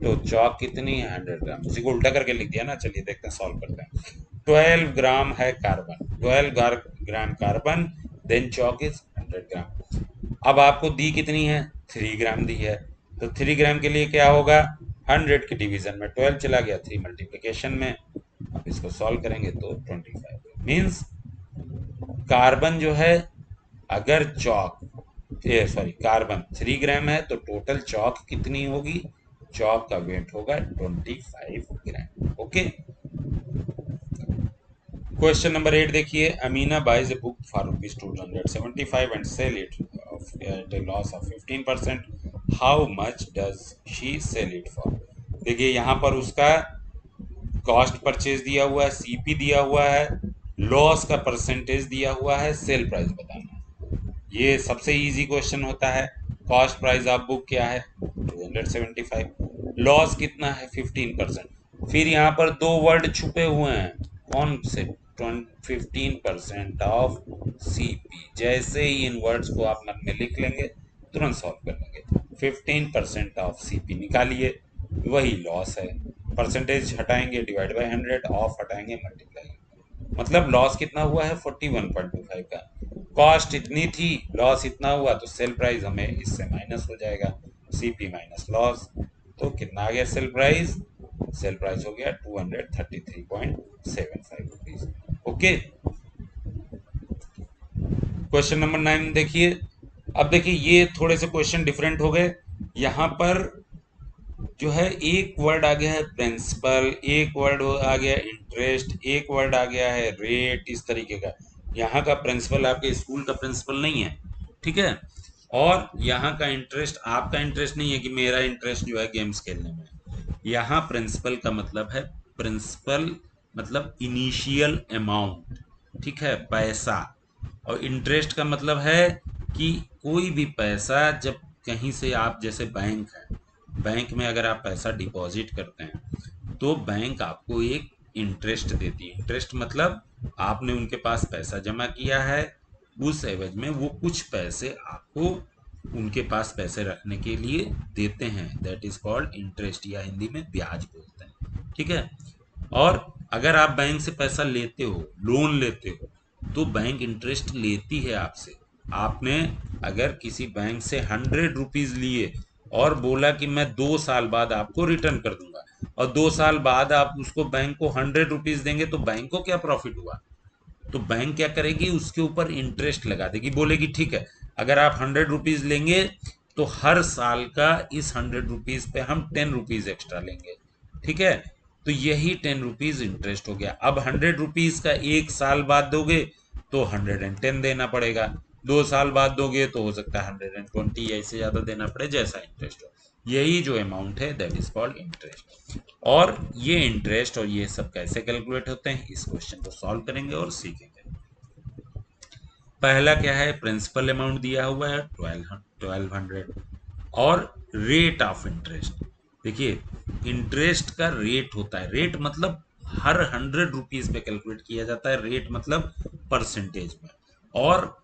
तो चौक कितनी है? 100 ग्राम। इसी को उल्टा करके लिख दिया ना, चलिए देखते हैं, सॉल्व करते हैं। 12 ग्राम है carbon, 12 gram carbon, then chalk is 100 gram. अब आपको दी कितनी है? 3 ग्राम दी है, तो 3 ग्राम के लिए क्या होगा? 100 के डिवीजन में 12 चला गया, 3 मल्टीप्लिकेशन में। अब इसको सॉल्व करेंगे तो 25। मीन्स कार्बन जो है, अगर चौक, सॉरी कार्बन 3 ग्राम है तो टोटल चौक कितनी होगी? चौक का वेट होगा 25 ग्राम। ओके। क्वेश्चन नंबर 8 देखिए। Amina buys a book for ₹275 and sell it at a loss of 15%। How much does she sell it for? देखिए यहाँ पर उसका कॉस्ट परचेज दिया हुआ है, सीपी दिया हुआ है, लॉस का परसेंटेज दिया हुआ है, सेल प्राइस बताना है। ये सबसे इजी क्वेश्चन होता है। कॉस्ट प्राइस ऑफ बुक क्या है? 275। लॉस कितना है? 15%। फिर यहाँ पर दो वर्ड छुपे हुए हैं, कौन से? 15% ऑफ सीपी। जैसे ही इन वर्ड्स को आप मन में लिख लेंगे तुरंत सॉल्व कर लेंगे। 15% ऑफ सीपी निकालिए, वही लॉस है। परसेंटेज हटाएंगे डिवाइड बाय 100, ऑफ हटाएंगे मल्टीप्लाई। मतलब लॉस कितना हुआ है 41.25 का। कॉस्ट इतनी थी, लॉस इतना हुआ, तो सेल प्राइस हमें इससे माइनस हो जाएगा, सीपी माइनस लॉस। तो कितना आ गया सेल प्राइस? सेल प्राइस हो गया 233.75 रुपीज। ओके, क्वेश्चन नंबर 9 देखिए। अब देखिए ये थोड़े से क्वेश्चन डिफरेंट हो गए। यहाँ पर जो है एक वर्ड आ गया है प्रिंसिपल, एक वर्ड आ गया इंटरेस्ट, एक वर्ड आ गया है रेट, इस तरीके का। यहाँ का प्रिंसिपल आपके स्कूल का प्रिंसिपल नहीं है, ठीक है। और यहाँ का इंटरेस्ट आपका इंटरेस्ट नहीं है कि मेरा इंटरेस्ट जो है गेम्स खेलने में। यहाँ प्रिंसिपल का मतलब है, प्रिंसिपल मतलब इनिशियल अमाउंट, ठीक है, पैसा। और इंटरेस्ट का मतलब है कि कोई भी पैसा जब कहीं से आप, जैसे बैंक है, बैंक में अगर आप पैसा डिपॉजिट करते हैं तो बैंक आपको एक इंटरेस्ट देती है। इंटरेस्ट मतलब आपने उनके पास पैसा जमा किया है, उस एवज में वो कुछ पैसे आपको उनके पास पैसे रखने के लिए देते हैं, दैट इज कॉल्ड इंटरेस्ट, या हिंदी में ब्याज बोलते हैं, ठीक है। और अगर आप बैंक से पैसा लेते हो, लोन लेते हो, तो बैंक इंटरेस्ट लेती है आपसे। आपने अगर किसी बैंक से 100 रुपीज लिए और बोला कि मैं 2 साल बाद आपको रिटर्न कर दूंगा, और 2 साल बाद आप उसको बैंक को 100 रुपीज देंगे, तो बैंक को क्या प्रॉफिट हुआ? तो बैंक क्या करेगी, उसके ऊपर इंटरेस्ट लगा देगी, बोलेगी ठीक है, अगर आप 100 रुपीज लेंगे तो हर साल का इस 100 रुपीज पे हम 10 रुपीज एक्स्ट्रा लेंगे, ठीक है। तो यही 10 रुपीज इंटरेस्ट हो गया। अब 100 रुपीज का 1 साल बाद दोगे तो 110 देना पड़ेगा, 2 साल बाद दोगे तो हो सकता है 120 या इससे ज्यादा देना पड़े, जैसा इंटरेस्ट हो। यही जो अमाउंट है दैट इज कॉल्ड इंटरेस्ट। और ये इंटरेस्ट और ये सब कैसे कैलकुलेट होते हैं, इस क्वेश्चन को सॉल्व करेंगे और सीखेंगे। पहला क्या है, प्रिंसिपल अमाउंट दिया हुआ है 1200 और रेट ऑफ इंटरेस्ट। देखिए इंटरेस्ट का रेट होता है, रेट मतलब हर 100 रुपीज पे कैलकुलेट किया जाता है, रेट मतलब परसेंटेज में। और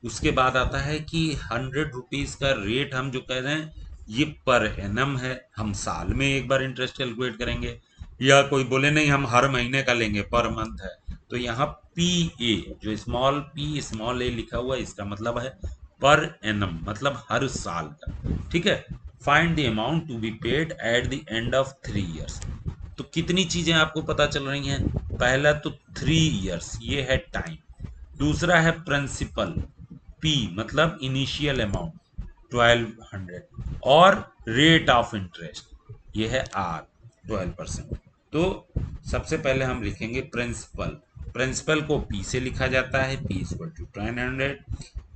उसके बाद आता है कि 100 रुपीज का रेट हम जो कह रहे हैं ये पर एनम है, हम साल में एक बार इंटरेस्ट कैलकुलेट करेंगे। या कोई बोले नहीं हम हर महीने का लेंगे, पर मंथ है, तो यहाँ पी ए, जो स्मॉल पी स्मॉल ए लिखा हुआ है, इसका मतलब है पर एनम, मतलब हर साल का, ठीक है। Find the amount to be paid at the end of 3 years. तो कितनी चीजें आपको पता चल रही हैं? पहला तो 3 इयर्स, ये है टाइम। दूसरा है प्रिंसिपल, पी मतलब इनिशियल अमाउंट 1200, और रेट ऑफ इंटरेस्ट ये है आर 12%। तो सबसे पहले हम लिखेंगे प्रिंसिपल, प्रिंसिपल को पी से लिखा जाता है, P equal to 1200।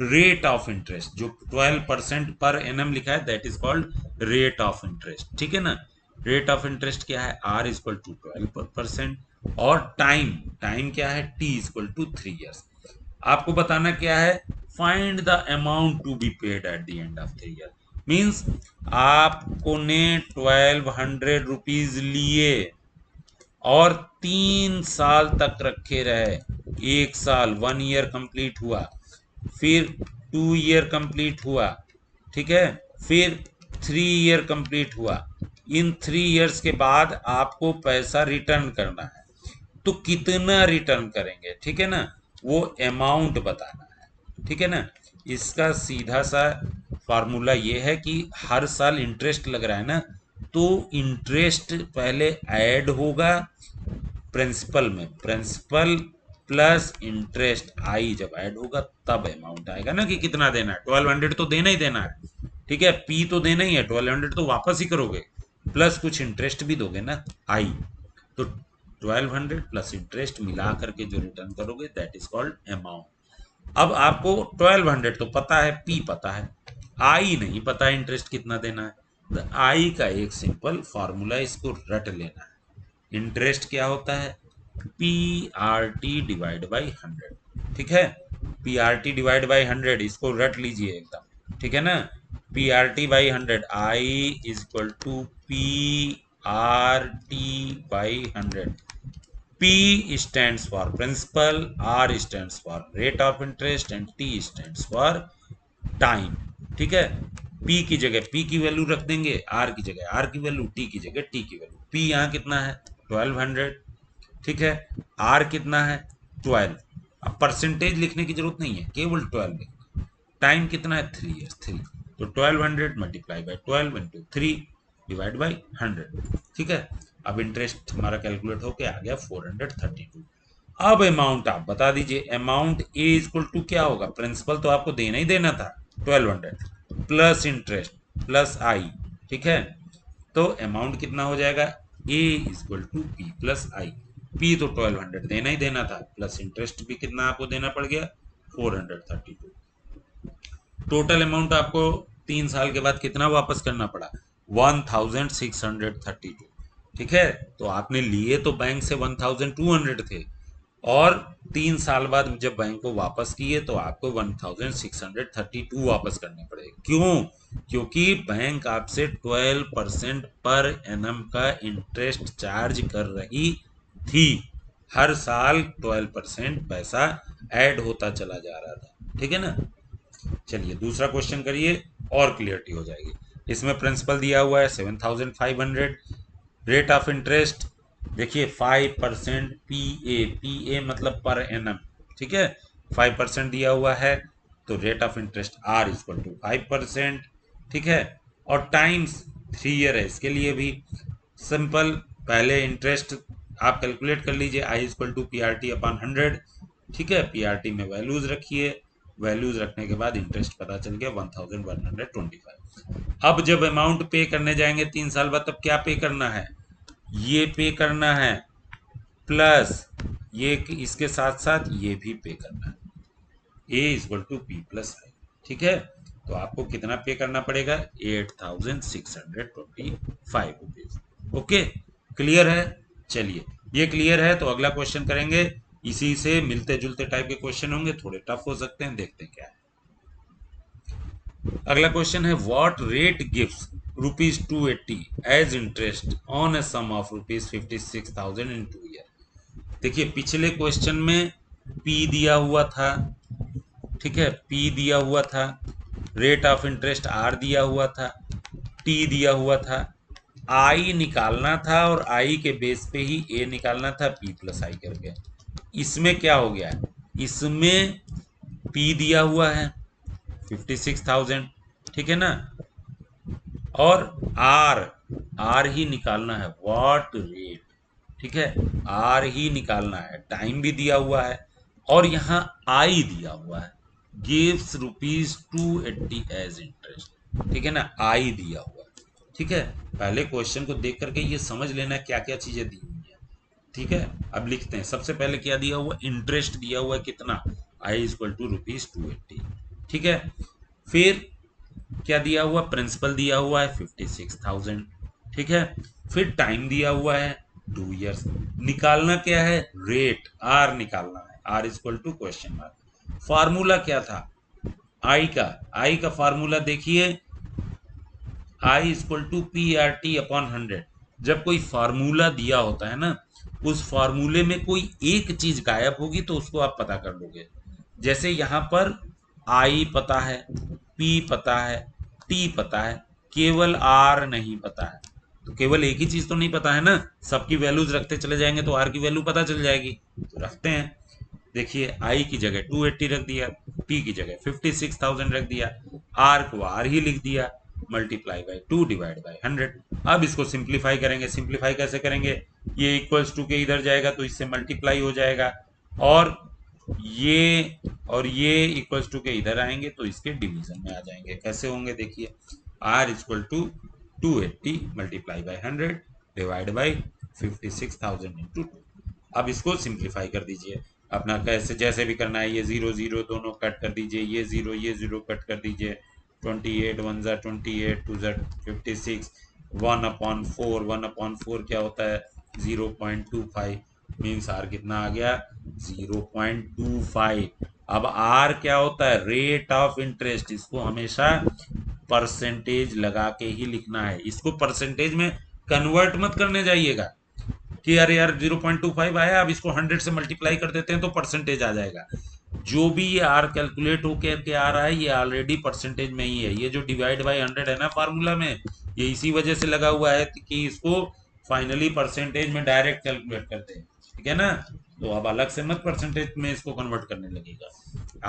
Rate of interest जो 12% पर एनम लिखा है that is called rate of interest, ठीक है ना। रेट ऑफ इंटरेस्ट क्या है, आर इक्वल टू 12%। और टाइम, टाइम क्या है, टी इक्वल टू 3 इयर्स। आपको बताना क्या है, find the amount to be paid at the end of 3 year. Means आपको ने 1200 रुपीज लिए और 3 साल तक रखे रहे। 1 साल 1 ईयर कंप्लीट हुआ, फिर 2 ईयर कंप्लीट हुआ, ठीक है, फिर 3 ईयर कंप्लीट हुआ। इन 3 इयर्स के बाद आपको पैसा रिटर्न करना है, तो कितना रिटर्न करेंगे, ठीक है ना, वो अमाउंट बताना है, ठीक है ना। इसका सीधा सा फार्मूला ये है कि हर साल इंटरेस्ट लग रहा है ना, तो इंटरेस्ट पहले ऐड होगा प्रिंसिपल में, प्रिंसिपल प्लस इंटरेस्ट आई जब ऐड होगा तब अमाउंट आएगा ना, कि कितना देना है। 1200 तो देना ही देना है, ठीक है, पी तो देना ही है, 1200 तो वापस ही करोगे, प्लस कुछ इंटरेस्ट भी दोगे ना, आई। तो 1200 प्लस इंटरेस्ट मिला करके जो रिटर्न करोगे दैट इज कॉल्ड अमाउंट। अब आपको 1200 तो पता है, पी पता है, आई नहीं पता इंटरेस्ट कितना देना है। तो आई का एक सिंपल फॉर्मूला, इसको रट लेना है। इंटरेस्ट क्या होता है, P R T divide by 100, ठीक है। P R T divide by 100, इसको रट लीजिए एकदम, ठीक है ना। P R T by 100, I is equal to P R T by 100। P stands for principal, R stands for rate of interest and T stands for time, ठीक है। P की जगह P की वैल्यू रख देंगे, R की जगह R की वैल्यू, T की जगह T की वैल्यू। P यहाँ कितना है 1200, ठीक है। आर कितना है 12। अब परसेंटेज लिखने की जरूरत नहीं है, केवल 12 लिखना। टाइम कितना है 3 ईयर्स 3, तो 1200 multiply by 12 into 3 divide by 100। ठीक है, अब इंटरेस्ट हमारा कैलकुलेट होके आ गया 432। अब अमाउंट आप बता दीजिए, अमाउंट ए इक्वल टू क्या होगा, प्रिंसिपल तो आपको देना ही देना था 1200 प्लस इंटरेस्ट प्लस आई। ठीक है, तो अमाउंट कितना हो जाएगा, A equal to P plus I. P तो 1200 देना ही देना था, प्लस इंटरेस्ट भी कितना आपको देना पड़ गया 432। टोटल अमाउंट आपको 3 साल के बाद कितना वापस करना पड़ा 1632। ठीक है, तो आपने लिए तो बैंक से 1200 थे, और 3 साल बाद जब बैंक को वापस किए तो आपको 1632 वापस करने पड़े। क्यों, क्योंकि बैंक आपसे 12% पर एनम का इंटरेस्ट चार्ज कर रही थी। हर साल 12% पैसा ऐड होता चला जा रहा था। ठीक है ना, चलिए दूसरा क्वेश्चन करिए और क्लियरिटी हो जाएगी। इसमें प्रिंसिपल दिया हुआ है 7500, रेट ऑफ इंटरेस्ट देखिए 5% पी ए मतलब पर एनम। ठीक है, 5% दिया हुआ है, तो rate of interest R equal to 5%। ठीक है, और टाइम्स 3 ईयर है, इसके लिए भी सिंपल, पहले इंटरेस्ट आप कैलकुलेट कर लीजिए, I equal to P R T upon 100। ठीक है, पी आर टी में वैल्यूज रखिए, वैल्यूज रखने के बाद इंटरेस्ट पता चल गया 1125। अब जब अमाउंट पे करने जाएंगे 3 साल बाद, तब क्या पे करना है, ये पे करना है, प्लस ये इसके साथ साथ ये भी पे करना है, ए इक्वल टू पी प्लस आई। ठीक है, तो आपको कितना पे करना पड़ेगा 8625 रुपीज। ओके, क्लियर है। चलिए, ये क्लियर है तो अगला क्वेश्चन करेंगे। इसी से मिलते जुलते टाइप के क्वेश्चन होंगे, थोड़े टफ हो सकते हैं, देखते हैं क्या है। अगला क्वेश्चन है, what rate gives ₹280 as interest on a sum of ₹56,000 in 2 year. देखिए पिछले क्वेश्चन में पी दिया हुआ था, ठीक है, पी दिया हुआ था, रेट ऑफ इंटरेस्ट आर दिया हुआ था, टी दिया हुआ था, आई निकालना था और आई के बेस पे ही ए निकालना था पी प्लस आई करके। इसमें क्या हो गया, इसमें पी दिया हुआ है 56,000, ठीक है ना, और आर ही निकालना है, व्हाट रेट। ठीक है, आर ही निकालना है, टाइम भी दिया हुआ है, और यहां आई दिया हुआ है, गिव्स ₹280 एज इंटरेस्ट। ठीक है ना, आई दिया हुआ है। ठीक है, पहले क्वेश्चन को देख करके ये समझ लेना क्या क्या चीजें दी हुई है। ठीक है, अब लिखते हैं। सबसे पहले क्या दिया हुआ, इंटरेस्ट दिया हुआ है कितना, आई इक्वल टू ₹280। ठीक है, फिर क्या दिया हुआ, प्रिंसिपल दिया हुआ है 56,000। ठीक है, फिर टाइम दिया हुआ है 2 ईयर्स। निकालना क्या है, रेट आर निकालना है, R equal to question mark. Formula क्या था आई का फार्मूला देखिए, I equal to P R T upon 100। जब कोई फार्मूला दिया होता है ना, उस फार्मूले में कोई एक चीज गायब होगी तो उसको आप पता कर लोगे। जैसे यहां पर आई पता है, पी पता है, टी पता है, केवल आर नहीं पता है। तो केवल एक ही चीज तो नहीं पता है ना, सबकी वैल्यूज रखते चले जाएंगे तो आर की वैल्यू पता चल जाएगी, तो रखते हैं। देखिए आई की जगह 280 रख दिया, पी की जगह 56,000 रख दिया, आर को आर ही लिख दिया, मल्टीप्लाई बाई 2 डिवाइड बाई 100। अब इसको सिंप्लीफाई करेंगे, सिंप्लीफाई कैसे करेंगे, ये इक्वल्स टू के इधर जाएगा तो इससे मल्टीप्लाई हो जाएगा, और ये इक्वल्स टू के इधर आएंगे तो इसके डिवीजन में आ जाएंगे। कैसे होंगे देखिए, R equal to 280 multiply by 100 divide by 56,000 into 2। अब इसको सिंप्लीफाई कर दीजिए अपना, कैसे जैसे भी करना है, ये 0 0 दोनों कट कर दीजिए, ये 0 कट कर दीजिए, 28 1 ज़ा 28 2 ज़ा 56, 1/4 क्या होता है 0.25, मीन्स आर कितना आ गया 0.25। अब आर क्या होता है, रेट ऑफ इंटरेस्ट, इसको हमेशा परसेंटेज लगा के ही लिखना है, इसको परसेंटेज में कन्वर्ट मत करने जाइएगा कि अरे यार 0.25 आया, अब इसको 100 से मल्टीप्लाई कर देते हैं तो परसेंटेज आ जाएगा। जो भी ये आर कैलकुलेट होकर के आ रहा है ये ऑलरेडी परसेंटेज में ही है। ये जो डिवाइड बाय 100 है ना फार्मूला में, ये इसी वजह से लगा हुआ है कि इसको फाइनली परसेंटेज में डायरेक्ट कैलकुलेट करते हैं। ठीक है ना, तो अब अलग से मत परसेंटेज में इसको कन्वर्ट करने लगेगा।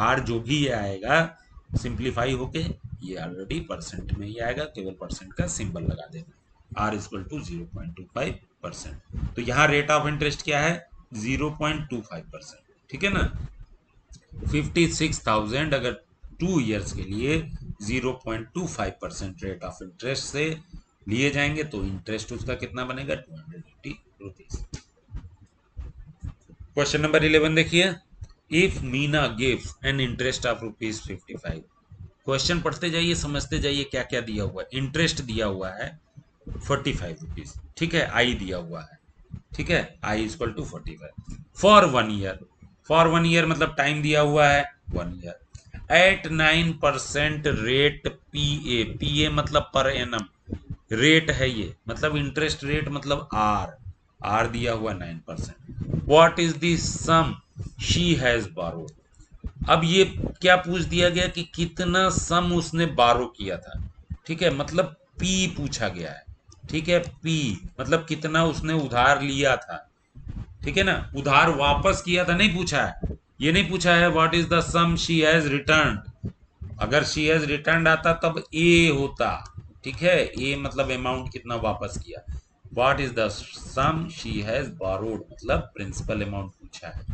आर जो भी ये आएगा सिंप्लीफाई होके ये ऑलरेडी परसेंट में ही आएगा, केवल परसेंट का सिंबल लगा देना। R equal to 0.25%। तो यहाँ रेट ऑफ इंटरेस्ट क्या है 0.25%, ठीक है ना। 56,000 अगर 2 ईयर्स के लिए 0.25% रेट ऑफ इंटरेस्ट से लिए जाएंगे तो इंटरेस्ट उसका कितना बनेगा 280 रुपीज। क्वेश्चन नंबर 11 देखिए, if Meena gives an interest of ₹55। Question पढ़ते जाइए, समझते जाइए क्या क्या दिया हुआ है। इंटरेस्ट दिया हुआ है 45 रुपीज, ठीक है, आई दिया हुआ है, ठीक है, I equal to 45 for 1 year. For 1 year मतलब टाइम दिया हुआ है 1 year at 9% rate P A. P A मतलब पर एनम, रेट है ये, मतलब इंटरेस्ट रेट मतलब आर, आर दिया हुआ 9%। What is the sum she has borrowed. अब ये क्या पूछ दिया गया कि कितना सम उसने बारो किया था, ठीक है, मतलब पी पूछा गया है, ठीक है, पी मतलब कितना उसने उधार लिया था, ठीक है ना, उधार वापस किया था नहीं पूछा है, ये नहीं पूछा है what is the sum she has return. अगर शी हैज रिटर्न आता तब ए होता, ठीक है, ए मतलब अमाउंट कितना वापस किया। What is the sum she has borrowed मतलब प्रिंसिपल अमाउंट पूछा है,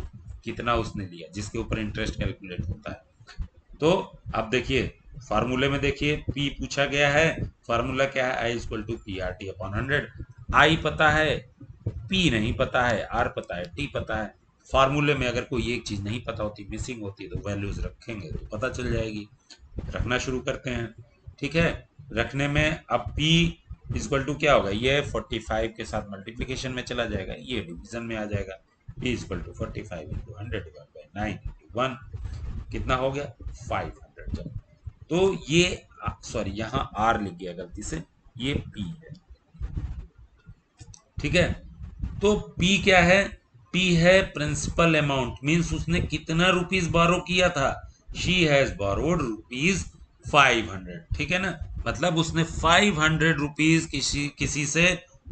कितना उसने लिया, जिसके ऊपर इंटरेस्ट कैलकुलेट होता है। तो अब देखिए फार्मूले में देखिए पी पूछा गया है, फार्मूला क्या है I equal to P R T upon 100। I पता है, पी नहीं पता है, आर पता है, टी पता है। फार्मूले में अगर कोई एक चीज नहीं पता होती, मिसिंग होती है, तो वैल्यूज रखेंगे तो पता चल जाएगी। रखना शुरू करते हैं, ठीक है। रखने में अब P इक्वल टू क्या होगा, ये 45 के साथ मल्टीप्लीकेशन में चला जाएगा, ये डिवीजन में आ जाएगा। P equal to 45 into 100 divide by 9 into 1 कितना हो गया 500। जब तो ये सॉरी यहाँ R लिख गया गलती से, ये P है, ठीक है। तो P क्या है, P है प्रिंसिपल अमाउंट, मींस उसने कितना रुपीस बारो किया था, शी हैज बारोड रुपीज 500, ठीक है ना, मतलब उसने 500 रुपीज किसी किसी से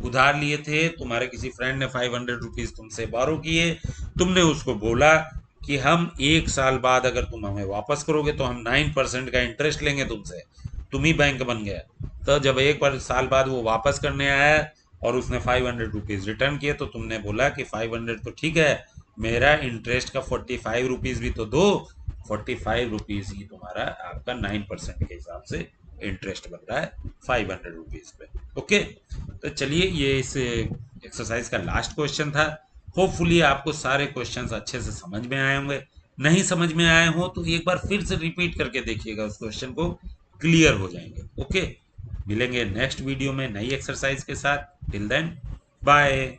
उधार लिए थे। तुम्हारे किसी फ्रेंड ने 500 रुपीज तुमसे बारो किए, तुमने उसको बोला कि हम 1 साल बाद अगर तुम हमें वापस करोगे तो हम 9% का इंटरेस्ट लेंगे तुमसे, तुम ही बैंक बन गया। तो जब 1 साल बाद वो वापस करने आया और उसने 500 रुपीज रिटर्न किए तो तुमने बोला कि 500 तो ठीक है, मेरा इंटरेस्ट का 45 रुपीज भी तो दो। 45 रुपीज ही तुम्हारा आपका 9% के हिसाब से इंटरेस्ट बन रहा है 500 रुपीज पे। ओके, तो चलिए ये इस एक्सरसाइज का लास्ट क्वेश्चन था। होपफुली आपको सारे क्वेश्चंस अच्छे से समझ में आए होंगे। नहीं समझ में आए हो तो एक बार फिर से रिपीट करके देखिएगा, उस क्वेश्चन को क्लियर हो जाएंगे। ओके, मिलेंगे नेक्स्ट वीडियो में नई एक्सरसाइज के साथ। Till then bye.